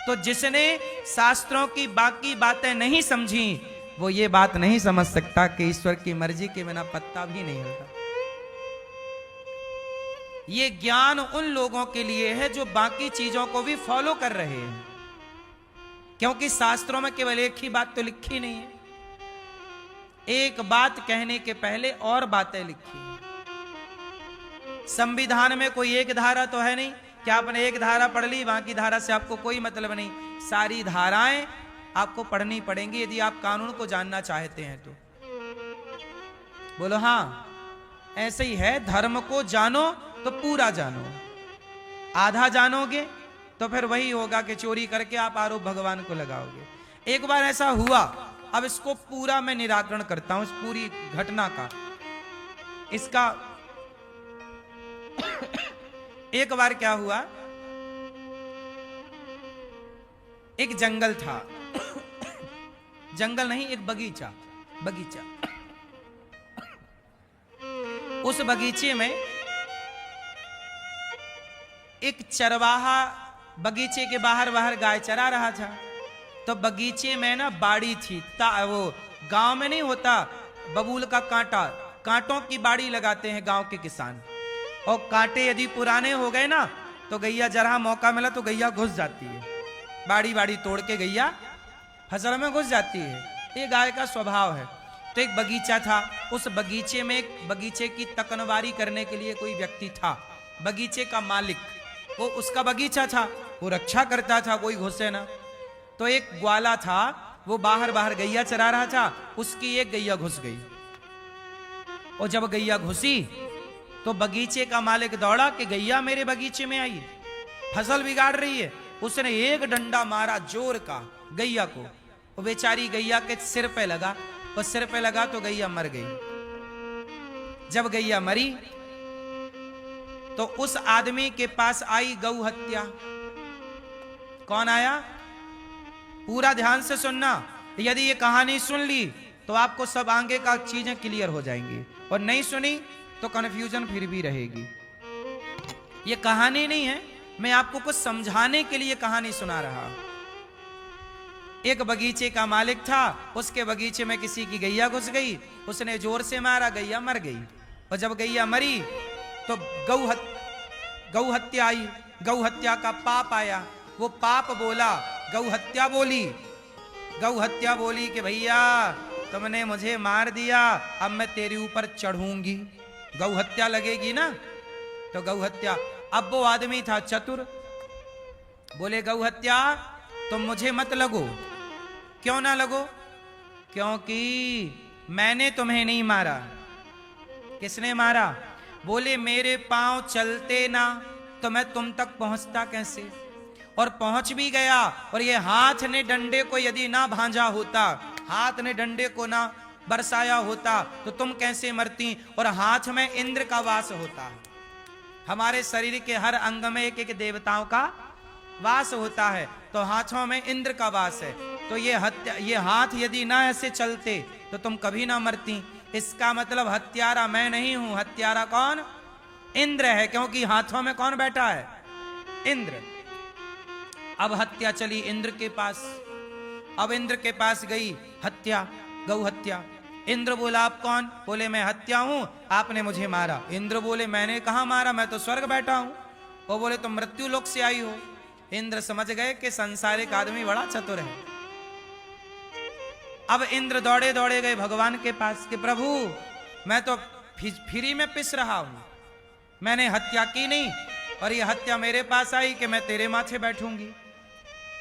S1: तो जिसने शास्त्रों की बाकी बातें नहीं समझी वो ये बात नहीं समझ सकता कि ईश्वर की मर्जी के बिना पत्ता भी नहीं होता। ये ज्ञान उन लोगों के लिए है जो बाकी चीजों को भी फॉलो कर रहे हैं, क्योंकि शास्त्रों में केवल एक ही बात तो लिखी नहीं है, एक बात कहने के पहले और बातें लिखी हैं। संविधान में कोई एक धारा तो है नहीं कि आपने एक धारा पढ़ ली, बाकी धारा से आपको कोई मतलब नहीं। सारी धाराएं आपको पढ़नी पड़ेंगी यदि आप कानून को जानना चाहते हैं तो। बोलो हाँ, ऐसे ही है। धर्म को जानो तो पूरा जानो, आधा जानोगे तो फिर वही होगा कि चोरी करके आप आरोप भगवान को लगाओगे। एक बार ऐसा हुआ, अब इसको पूरा मैं निराकरण करता हूं, इस पूरी घटना का। इसका एक बार क्या हुआ, एक जंगल था, जंगल नहीं, एक बगीचा। उस बगीचे में एक चरवाहा बगीचे के बाहर गाय चरा रहा था। तो बगीचे में ना बाड़ी थी, वो गांव में नहीं होता बबूल का कांटा, कांटों की बाड़ी लगाते हैं गांव के किसान, और कांटे यदि पुराने हो गए ना तो गैया जरा मौका मिला तो गैया घुस जाती है, बाड़ी बाड़ी तोड़ के गैया फसल में घुस जाती है। ये गाय का स्वभाव है। तो एक बगीचा था, उस बगीचे में बगीचे की तकनवारी करने के लिए कोई व्यक्ति था, बगीचे का मालिक, वो उसका बगीचा था, वो रक्षा करता था, कोई घुसे ना। तो एक ग्वाला था, वो बाहर बाहर गैया चरा रहा था, उसकी एक गैया घुस गई, और जब गैया घुसी तो बगीचे का मालिक दौड़ा कि गैया मेरे बगीचे में आई, फसल बिगाड़ रही है। उसने एक डंडा मारा जोर का गैया को, वो बेचारी गैया के सिर पे लगा, और सिर पे लगा तो गैया मर गई। जब गैया मरी तो उस आदमी के पास आई गौ हत्या। कौन आया? पूरा ध्यान से सुनना, यदि ये कहानी सुन ली तो आपको सब आगे का चीजें क्लियर हो जाएंगी, और नहीं सुनी तो कंफ्यूजन फिर भी रहेगी। ये कहानी नहीं है, मैं आपको कुछ समझाने के लिए कहानी सुना रहा। एक बगीचे का मालिक था, उसके बगीचे में किसी की गैया घुस गई, उसने जोर से मारा, गैया मर गई। और जब गैया मरी तो गौ हत्या आई, गौ हत्या का पाप आया। वो पाप बोला, गौ हत्या बोली, गौ हत्या बोली कि भैया तुमने मुझे मार दिया, अब मैं तेरे ऊपर चढ़ूंगी, गौ हत्या लगेगी ना। तो गौ हत्या, अब वो आदमी था चतुर, बोले गौ हत्या तुम मुझे मत लगो। क्यों ना लगो? क्योंकि मैंने तुम्हें नहीं मारा। किसने मारा? बोले मेरे पांव चलते ना तो मैं तुम तक पहुंचता कैसे, और पहुंच भी गया। और ये हाथ ने डंडे को यदि ना भांजा होता, हाथ ने डंडे को ना बरसाया होता तो तुम कैसे मरती। और हाथ में इंद्र का वास होता, हमारे शरीर के हर अंग में एक एक देवताओं का वास होता है, तो हाथों में इंद्र का वास है। तो ये हाथ यदि ना ऐसे चलते तो तुम कभी ना मरती। इसका मतलब हत्यारा मैं नहीं हूं, हत्यारा कौन? इंद्र है, क्योंकि हाथों में कौन बैठा है? इंद्र। अब हत्या चली इंद्र के पास, अब इंद्र के पास गई हत्या, गौ हत्या। इंद्र बोला आप कौन? बोले मैं हत्या हूं, आपने मुझे मारा। इंद्र बोले मैंने कहां मारा, मैं तो स्वर्ग बैठा हूं। वो बोले तुम मृत्यु लोक से आई हो। इंद्र समझ गए कि संसारिक आदमी बड़ा चतुर है। अब इंद्र दौड़े दौड़े गए भगवान के पास कि प्रभु मैं तो फ्री में पिस रहा हूं, मैंने हत्या की नहीं, और ये हत्या मेरे पास आई कि मैं तेरे माथे बैठूंगी।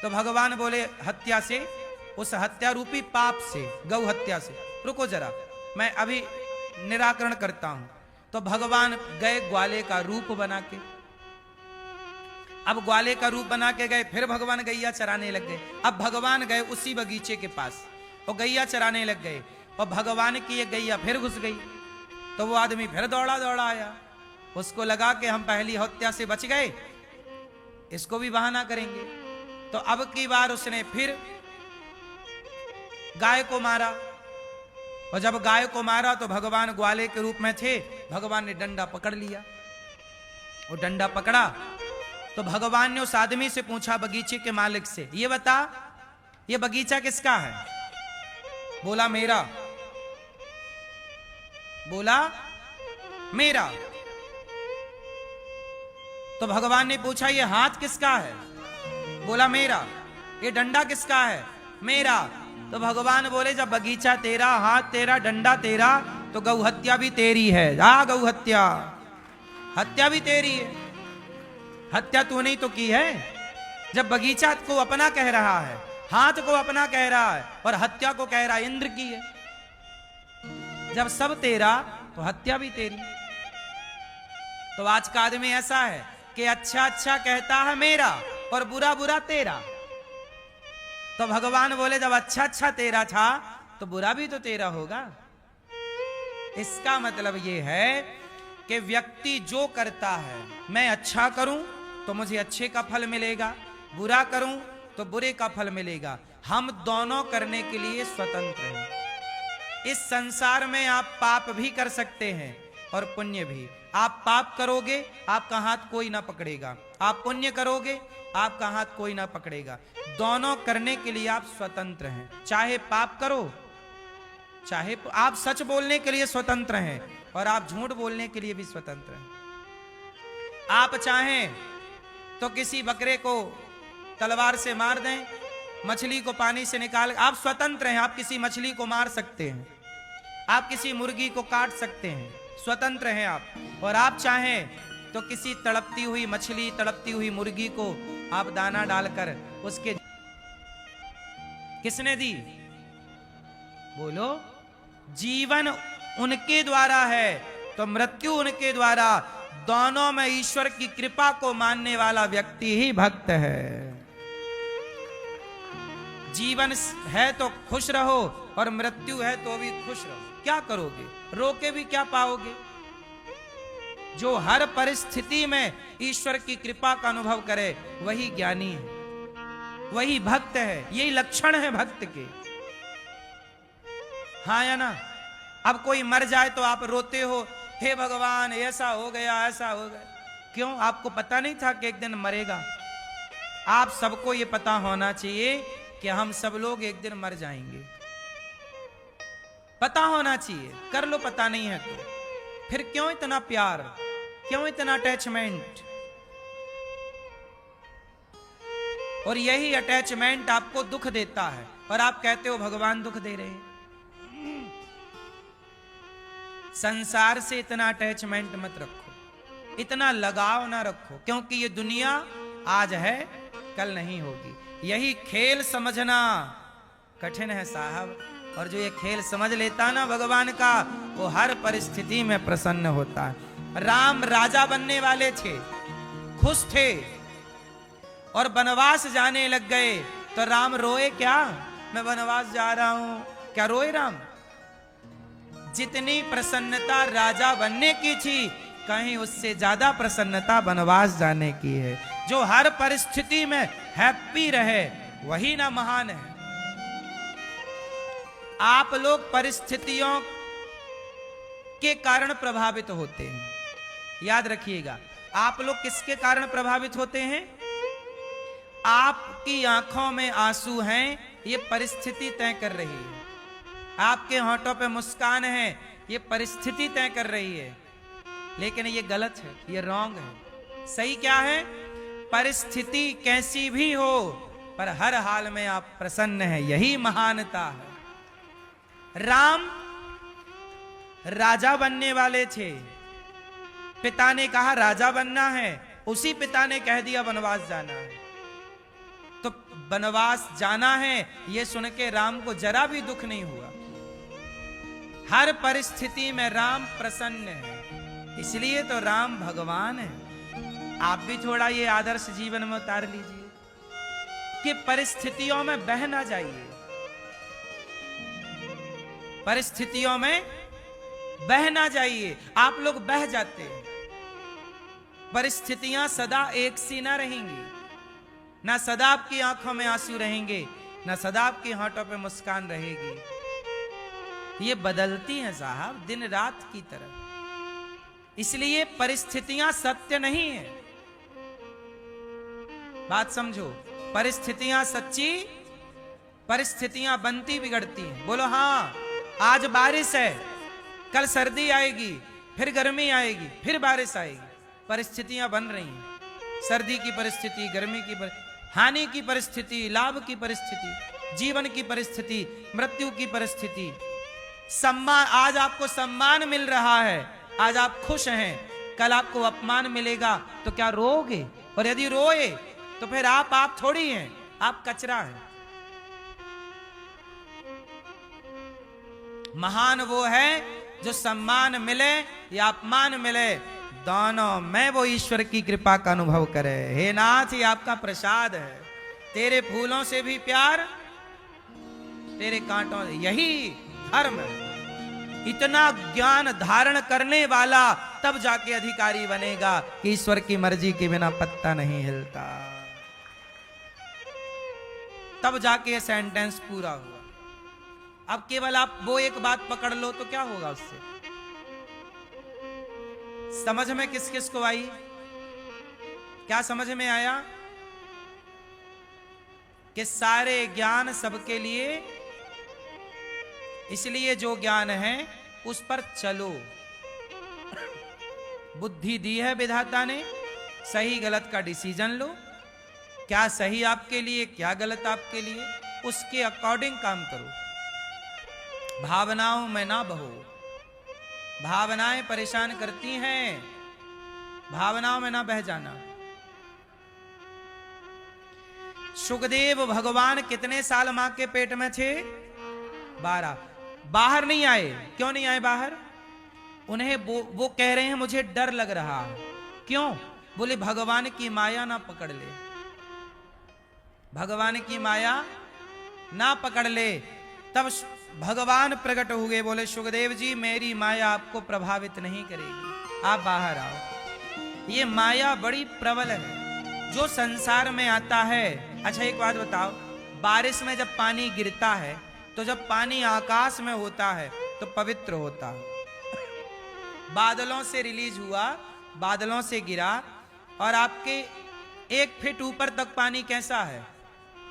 S1: तो भगवान बोले हत्या से, उस हत्या रूपी पाप से, गौ हत्या से, रुको जरा मैं अभी निराकरण करता हूं। तो भगवान गए ग्वाले का रूप बना के। अब ग्वाले का रूप बना के गए, फिर भगवान गैया चराने लग गए। अब भगवान गए उसी बगीचे के पास और गैया चराने लग गए, और भगवान की एक गैया फिर घुस गई। तो वो आदमी फिर दौड़ा दौड़ा आया, उसको लगा कि हम पहली हत्या से बच गए, इसको भी बहाना करेंगे। तो अब की बार उसने फिर गाय को मारा, और जब गाय को मारा तो भगवान ग्वाले के रूप में थे, भगवान ने डंडा पकड़ लिया। वो डंडा पकड़ा तो भगवान ने उस आदमी से पूछा, बगीचे के मालिक से, ये बता ये बगीचा किसका है? बोला मेरा। बोला मेरा। तो भगवान ने पूछा ये हाथ किसका है? बोला मेरा। ये डंडा किसका है? मेरा। तो भगवान बोले जब बगीचा तेरा, हाथ तेरा, डंडा तेरा, तो गौ हत्या भी तेरी है। गौ हत्या, हत्या भी तेरी है। हत्या तूने ही तो की है। जब बगीचा को अपना कह रहा है, हाथ को अपना कह रहा है, और हत्या को कह रहा है इंद्र की है। जब सब तेरा तो हत्या भी तेरी। तो आज का आदमी ऐसा है कि अच्छा अच्छा कहता है मेरा और बुरा बुरा तेरा। तो भगवान बोले जब अच्छा अच्छा तेरा था तो बुरा भी तो तेरा होगा। इसका मतलब यह है कि व्यक्ति जो करता है, मैं अच्छा करूं तो मुझे अच्छे का फल मिलेगा, बुरा करूं तो बुरे का फल मिलेगा। हम दोनों करने के लिए स्वतंत्र हैं। इस संसार में आप पाप भी कर सकते हैं और पुण्य भी। आप पाप करोगे आपका हाथ कोई ना पकड़ेगा, आप पुण्य करोगे आपका हाथ कोई ना पकड़ेगा। दोनों करने के लिए आप स्वतंत्र हैं। चाहे पाप करो चाहे आप सच बोलने के लिए स्वतंत्र हैं और आप झूठ बोलने के लिए भी स्वतंत्र हैं। आप चाहें तो किसी बकरे को तलवार से मार दें, मछली को पानी से निकाल, आप स्वतंत्र हैं। आप किसी मछली को मार सकते हैं, आप किसी मुर्गी को काट सकते हैं, स्वतंत्र हैं आप। और आप चाहें तो किसी तड़पती हुई मछली, तड़पती हुई मुर्गी को आप दाना डालकर उसके, किसने दी? बोलो। जीवन उनके द्वारा है तो मृत्यु उनके द्वारा। दोनों में ईश्वर की कृपा को मानने वाला व्यक्ति ही भक्त है। जीवन है तो खुश रहो और मृत्यु है तो भी खुश रहो। क्या करोगे? रोके भी क्या पाओगे? जो हर परिस्थिति में ईश्वर की कृपा का अनुभव करे वही ज्ञानी है, वही भक्त है। यही लक्षण है भक्त के। हाँ या ना? अब कोई मर जाए तो आप रोते हो, हे भगवान ऐसा हो गया, ऐसा हो गया। क्यों? आपको पता नहीं था कि एक दिन मरेगा? आप सबको ये पता होना चाहिए कि हम सब लोग एक दिन मर जाएंगे। पता होना चाहिए। कर लो पता नहीं है तो फिर क्यों इतना प्यार, क्यों इतना अटैचमेंट? और यही अटैचमेंट आपको दुख देता है और आप कहते हो भगवान दुख दे रहे हैं। संसार से इतना अटैचमेंट मत रखो, इतना लगाव ना रखो, क्योंकि ये दुनिया आज है कल नहीं होगी। यही खेल समझना कठिन है साहब। और जो ये खेल समझ लेता ना भगवान का, वो हर परिस्थिति में प्रसन्न होता है। राम राजा बनने वाले थे, खुश थे, और वनवास जाने लग गए तो राम रोए क्या? मैं वनवास जा रहा हूं, क्या रोए राम? जितनी प्रसन्नता राजा बनने की थी, कहीं उससे ज्यादा प्रसन्नता वनवास जाने की है। जो हर परिस्थिति में हैप्पी रहे वही ना महान है। आप लोग परिस्थितियों के कारण प्रभावित होते हैं, याद रखिएगा। आप लोग किसके कारण प्रभावित होते हैं? आपकी आंखों में आंसू हैं, ये परिस्थिति तय कर रही है। आपके होंठों पे मुस्कान है, ये परिस्थिति तय कर रही है। लेकिन ये गलत है, ये रॉन्ग है। सही क्या है? परिस्थिति कैसी भी हो पर हर हाल में आप प्रसन्न हैं, यही महानता है। राम राजा बनने वाले थे, पिता ने कहा राजा बनना है, उसी पिता ने कह दिया वनवास जाना है। तो वनवास जाना है ये सुन के राम को जरा भी दुख नहीं हुआ। हर परिस्थिति में राम प्रसन्न है, इसलिए तो राम भगवान है। आप भी थोड़ा ये आदर्श जीवन में उतार लीजिए कि परिस्थितियों में बह ना जाइए, परिस्थितियों में बह ना जाइए। आप लोग बह जाते हैं। परिस्थितियां सदा एक सी ना रहेंगी, ना सदा आपकी आंखों में आंसू रहेंगे, ना सदा आपके होंठों पे मुस्कान रहेगी। ये बदलती हैं साहब, दिन रात की तरह। इसलिए परिस्थितियां सत्य नहीं है। बात समझो, परिस्थितियां सच्ची, परिस्थितियां बनती बिगड़ती हैं। बोलो हाँ। आज बारिश है, कल सर्दी आएगी, फिर गर्मी आएगी, फिर बारिश आएगी। परिस्थितियां बन रही हैं। सर्दी की परिस्थिति, गर्मी की हानि की परिस्थिति, लाभ की परिस्थिति, जीवन की परिस्थिति, मृत्यु की परिस्थिति। सम्मान, आज आपको सम्मान मिल रहा है, आज आप खुश हैं, कल आपको अपमान मिलेगा तो क्या रोओगे? और यदि रोए तो फिर आप थोड़ी हैं, आप कचरा हैं। महान वो है जो सम्मान मिले या अपमान मिले, दोनों में वो ईश्वर की कृपा का अनुभव करे। हे नाथ, ये आपका प्रसाद है। तेरे फूलों से भी प्यार, तेरे कांटों से, यही धर्म है। इतना ज्ञान धारण करने वाला तब जाके अधिकारी बनेगा कि ईश्वर की मर्जी के बिना पत्ता नहीं हिलता। तब जाके सेंटेंस पूरा हुआ। अब केवल आप वो एक बात पकड़ लो तो क्या होगा उससे? समझ में किस किस को आई? क्या समझ में आया? कि सारे ज्ञान सबके लिए इसलिए जो ज्ञान है उस पर चलो। बुद्धि दी है विधाता ने, सही गलत का डिसीजन लो। क्या सही आपके लिए, क्या गलत आपके लिए, उसके अकॉर्डिंग काम करो। भावनाओं में ना बहो। भावनाएं परेशान करती हैं, भावनाओं में ना बह जाना। सुखदेव भगवान कितने साल मां के पेट में थे? 12। बाहर नहीं आए। क्यों नहीं आए बाहर? उन्हें वो कह रहे हैं मुझे डर लग रहा। क्यों? बोले भगवान की माया ना पकड़ ले, भगवान की माया ना पकड़ ले। तब भगवान प्रकट हुए, बोले सुखदेव जी मेरी माया आपको प्रभावित नहीं करेगी, आप बाहर आओ। ये माया बड़ी प्रबल है जो संसार में आता है। अच्छा एक बात बताओ, बारिश में जब पानी गिरता है तो जब पानी आकाश में होता है तो पवित्र होता है। बादलों से रिलीज हुआ, बादलों से गिरा, और आपके 1 फीट ऊपर तक पानी कैसा है?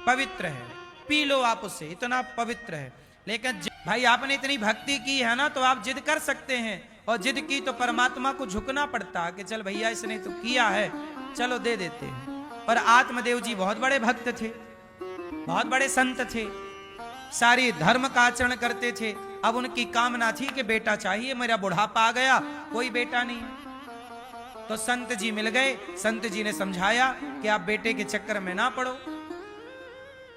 S1: पवित्र है। पी लो आप उसे, इतना पवित्र है। लेकिन भाई आपने इतनी भक्ति की है ना, तो आप जिद कर सकते हैं, और जिद की तो परमात्मा को झुकना पड़ता कि चल भैया इसने तो किया है, चलो दे देते हैं। और आत्मदेव जी बहुत बड़े भक्त थे, बहुत बड़े संत थे, सारी धर्म का आचरण करते थे। अब उनकी कामना थी कि बेटा चाहिए, मेरा बुढ़ापा आ गया, कोई बेटा नहीं। तो संत जी मिल गए, संत जी ने समझाया कि आप बेटे के चक्कर में ना पड़ो।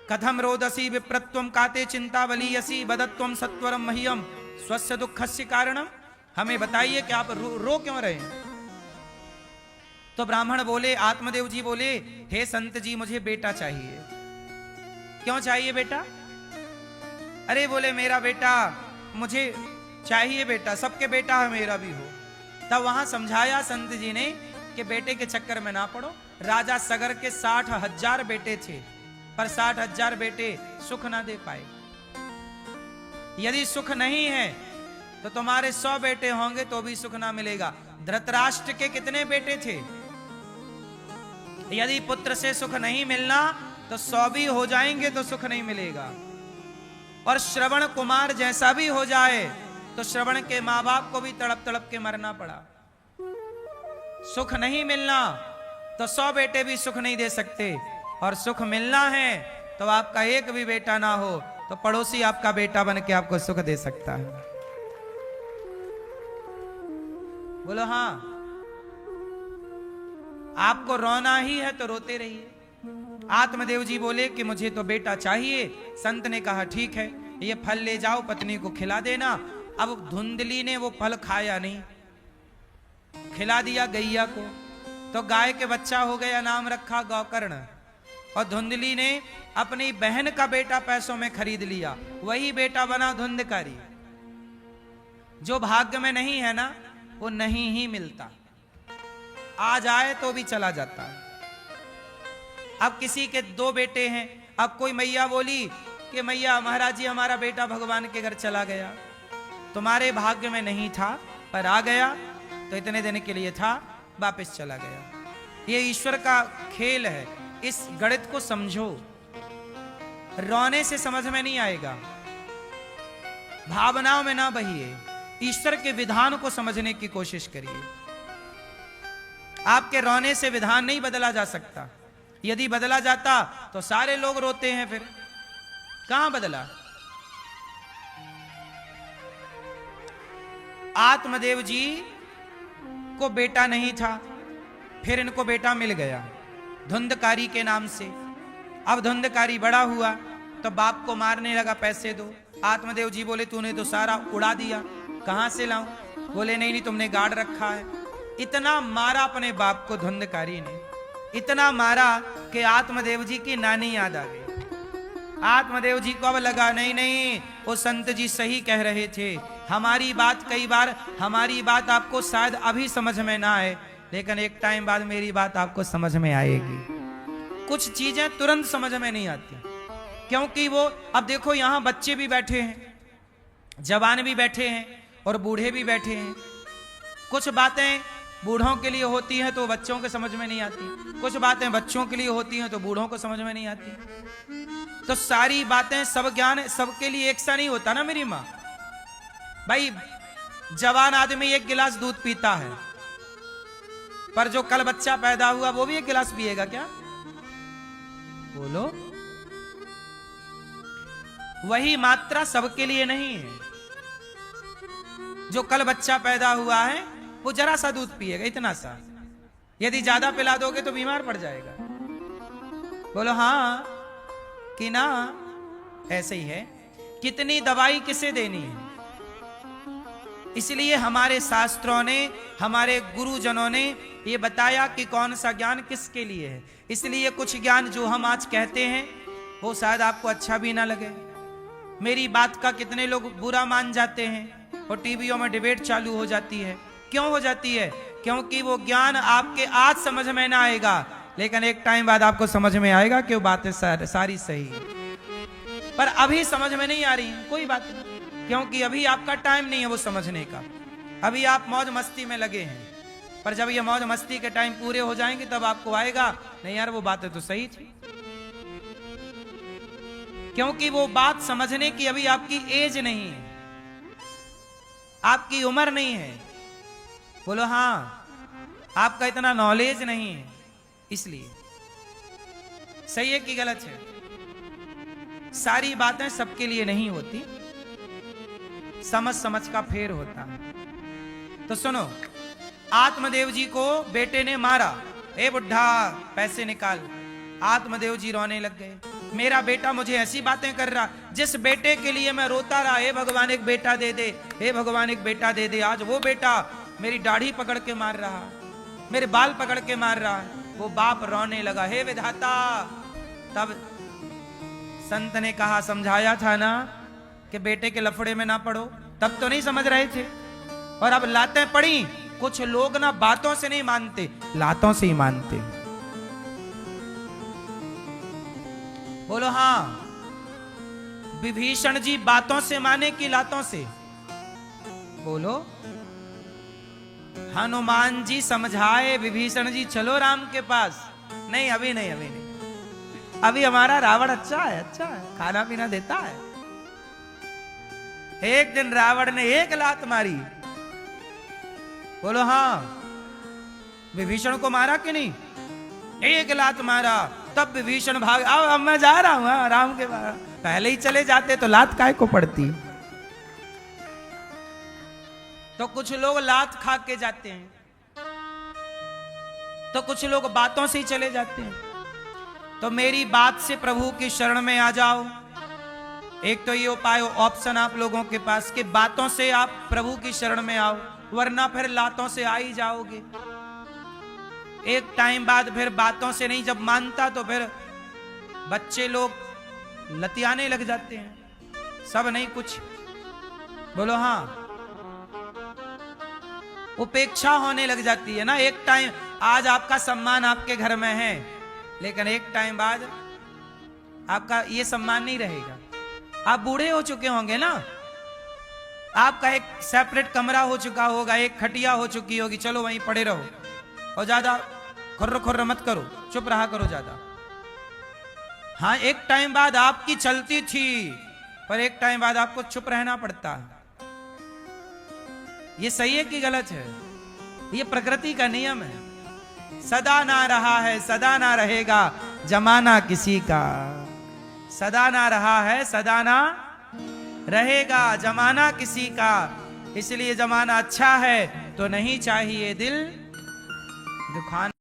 S1: कथम रोदसी विप्रत्वम काते चिंतावलीयसी बदत्वम सत्वरम मह्यम स्वस्य दुखस्य कारणम। हमें बताइए कि आप रो क्यों रहे हैं? तो ब्राह्मण बोले, आत्मदेव जी बोले, हे संत जी मुझे बेटा चाहिए। क्यों चाहिए बेटा? अरे बोले मेरा बेटा, मुझे चाहिए बेटा, सबके बेटा है, मेरा भी हो। तब वहां समझाया संत जी ने कि बेटे के चक्कर में ना पड़ो। राजा सगर के 60,000 बेटे थे, पर 60,000 बेटे सुख ना दे पाए। यदि सुख नहीं है तो तुम्हारे 100 बेटे होंगे तो भी सुख ना मिलेगा। धृतराष्ट्र के कितने बेटे थे? यदि पुत्र से सुख नहीं मिलना तो 100 भी हो जाएंगे तो सुख नहीं मिलेगा। और श्रवण कुमार जैसा भी हो जाए तो श्रवण के मां बाप को भी तड़प तड़प के मरना पड़ा। सुख नहीं मिलना तो 100 बेटे भी सुख नहीं दे सकते, और सुख मिलना है तो आपका एक भी बेटा ना हो तो पड़ोसी आपका बेटा बन के आपको सुख दे सकता है। बोलो हाँ। आपको रोना ही है तो रोते रहिए। आत्मदेव जी बोले कि मुझे तो बेटा चाहिए। संत ने कहा ठीक है, ये फल ले जाओ, पत्नी को खिला देना। अब धुंधली ने वो फल खाया नहीं, खिला दिया गैया को, तो गाय के बच्चा हो गया, नाम रखा गौकर्ण। और धुंधली ने अपनी बहन का बेटा पैसों में खरीद लिया, वही बेटा बना धुंधकारी। जो भाग्य में नहीं है ना वो नहीं ही मिलता, आ जाए तो भी चला जाता है। अब किसी के 2 बेटे हैं, अब कोई मैया बोली कि मैया महाराज जी हमारा बेटा भगवान के घर चला गया, तुम्हारे भाग्य में नहीं था पर आ गया, तो इतने दिन के लिए था, वापस चला गया। ये ईश्वर का खेल है, इस गणित को समझो। रोने से समझ में नहीं आएगा, भावनाओं में ना बहिए, ईश्वर के विधान को समझने की कोशिश करिए। आपके रोने से विधान नहीं बदला जा सकता। यदि बदला जाता तो सारे लोग रोते हैं, फिर कहां बदला? आत्मदेव जी को बेटा नहीं था, फिर इनको बेटा मिल गया धुंधकारी के नाम से। अब धुंधकारी बड़ा हुआ तो बाप को मारने लगा, पैसे दो। आत्मदेव जी बोले तूने तो सारा उड़ा दिया, कहां से लाऊं? बोले नहीं नहीं तुमने गाड़ रखा है। इतना मारा अपने बाप को धुंधकारी ने, इतना मारा कि आत्मदेव जी की नानी याद आ गई। आत्मदेव जी को अब लगा नहीं नहीं वो संत जी सही कह रहे थे, हमारी बात कई बार हमारी बात आपको शायद अभी समझ में ना आए, लेकिन एक टाइम बाद मेरी बात आपको समझ में आएगी। कुछ चीजें तुरंत समझ में नहीं आती, क्योंकि वो अब देखो यहाँ बच्चे भी बैठे हैं, जवान भी बैठे हैं और बूढ़े भी बैठे हैं। कुछ बातें बूढ़ों के लिए होती हैं तो बच्चों के समझ में नहीं आती, कुछ बातें बच्चों के लिए होती हैं तो बूढ़ों को समझ में नहीं आती। तो सारी बातें, सब ज्ञान सबके लिए एक सा नहीं होता ना मेरी माँ। भाई जवान आदमी एक गिलास दूध पीता है, पर जो कल बच्चा पैदा हुआ वो भी एक गिलास पिएगा क्या? बोलो। वही मात्रा सबके लिए नहीं है। जो कल बच्चा पैदा हुआ है वो जरा सा दूध पिएगा, इतना सा। यदि ज्यादा पिला दोगे तो बीमार पड़ जाएगा। बोलो हाँ कि ना? ऐसे ही है। कितनी दवाई किसे देनी है? इसलिए हमारे शास्त्रों ने, हमारे गुरुजनों ने ये बताया कि कौन सा ज्ञान किसके लिए है। इसलिए कुछ ज्ञान जो हम आज कहते हैं वो शायद आपको अच्छा भी ना लगे। मेरी बात का कितने लोग बुरा मान जाते हैं और टीवियों में डिबेट चालू हो जाती है। क्यों हो जाती है? क्योंकि वो ज्ञान आपके आज समझ में ना आएगा, लेकिन एक टाइम बाद आपको समझ में आएगा कि वो बातें सारी सही है। पर अभी समझ में नहीं आ रही है, कोई बात नहीं, क्योंकि अभी आपका टाइम नहीं है वो समझने का। अभी आप मौज मस्ती में लगे हैं, पर जब ये मौज मस्ती के टाइम पूरे हो जाएंगे तब आपको आएगा नहीं यार वो बातें तो सही थी। क्योंकि वो बात समझने की अभी आपकी एज नहीं है, आपकी उम्र नहीं है। बोलो हाँ, आपका इतना नॉलेज नहीं है। इसलिए सही है कि गलत है? सारी बातें सबके लिए नहीं होती, समझ समझ का फेर होता है। तो सुनो, आत्मदेव जी को बेटे ने मारा। ए बुढ़ा पैसे निकाल। आत्मदेव जी रोने लग गए। मेरा बेटा मुझे ऐसी बातें कर रहा, जिस बेटे के लिए मैं रोता रहा, हे भगवान एक बेटा दे दे, हे भगवान एक बेटा दे दे, आज वो बेटा मेरी दाढ़ी पकड़ के मार रहा, मेरे बाल पकड़ के मार रहा। वो बाप रोने लगा, हे विधाता। तब संत ने कहा, समझाया था ना कि बेटे के लफड़े में ना पड़ो। तब तो नहीं समझ रहे थे, और अब लातें पड़ी। कुछ लोग ना बातों से नहीं मानते, लातों से ही मानते। बोलो हाँ, विभीषण जी बातों से माने कि लातों से? बोलो। हनुमान जी समझाए विभीषण जी चलो राम के पास। नहीं अभी नहीं, अभी नहीं, अभी हमारा रावण अच्छा है, अच्छा है, खाना पीना देता है। एक दिन रावण ने एक लात मारी। बोलो हाँ, विभीषण को मारा कि नहीं? एक लात मारा। तब विभीषण भाग, अब मैं जा रहा हूं राम के पास। पहले ही चले जाते तो लात काहे को पड़ती? तो कुछ लोग लात खा के जाते हैं, तो कुछ लोग बातों से ही चले जाते हैं। तो मेरी बात से प्रभु की शरण में आ जाओ। एक तो ये उपाय ऑप्शन आप लोगों के पास कि बातों से आप प्रभु की शरण में आओ, वरना फिर लातों से आ ही जाओगे। एक टाइम बाद फिर बातों से नहीं जब मानता तो फिर बच्चे लोग लतियाने लग जाते हैं, सब नहीं कुछ। बोलो हाँ, उपेक्षा होने लग जाती है ना। एक टाइम आज आपका सम्मान आपके घर में है, लेकिन एक टाइम बाद आपका ये सम्मान नहीं रहेगा। आप बूढ़े हो चुके होंगे ना, आपका एक सेपरेट कमरा हो चुका होगा, एक खटिया हो चुकी होगी, चलो वहीं पड़े रहो और ज्यादा खुर्र खुर्र मत करो, चुप रहा करो ज्यादा। हाँ, एक टाइम बाद आपकी चलती थी, पर एक टाइम बाद आपको चुप रहना पड़ता। ये सही है कि गलत है? ये प्रकृति का नियम है। सदा ना रहा है, सदा ना रहेगा जमाना किसी का। सदा ना रहा है, सदा ना रहेगा जमाना किसी का। इसलिए जमाना अच्छा है तो नहीं चाहिए दिल दुखाना।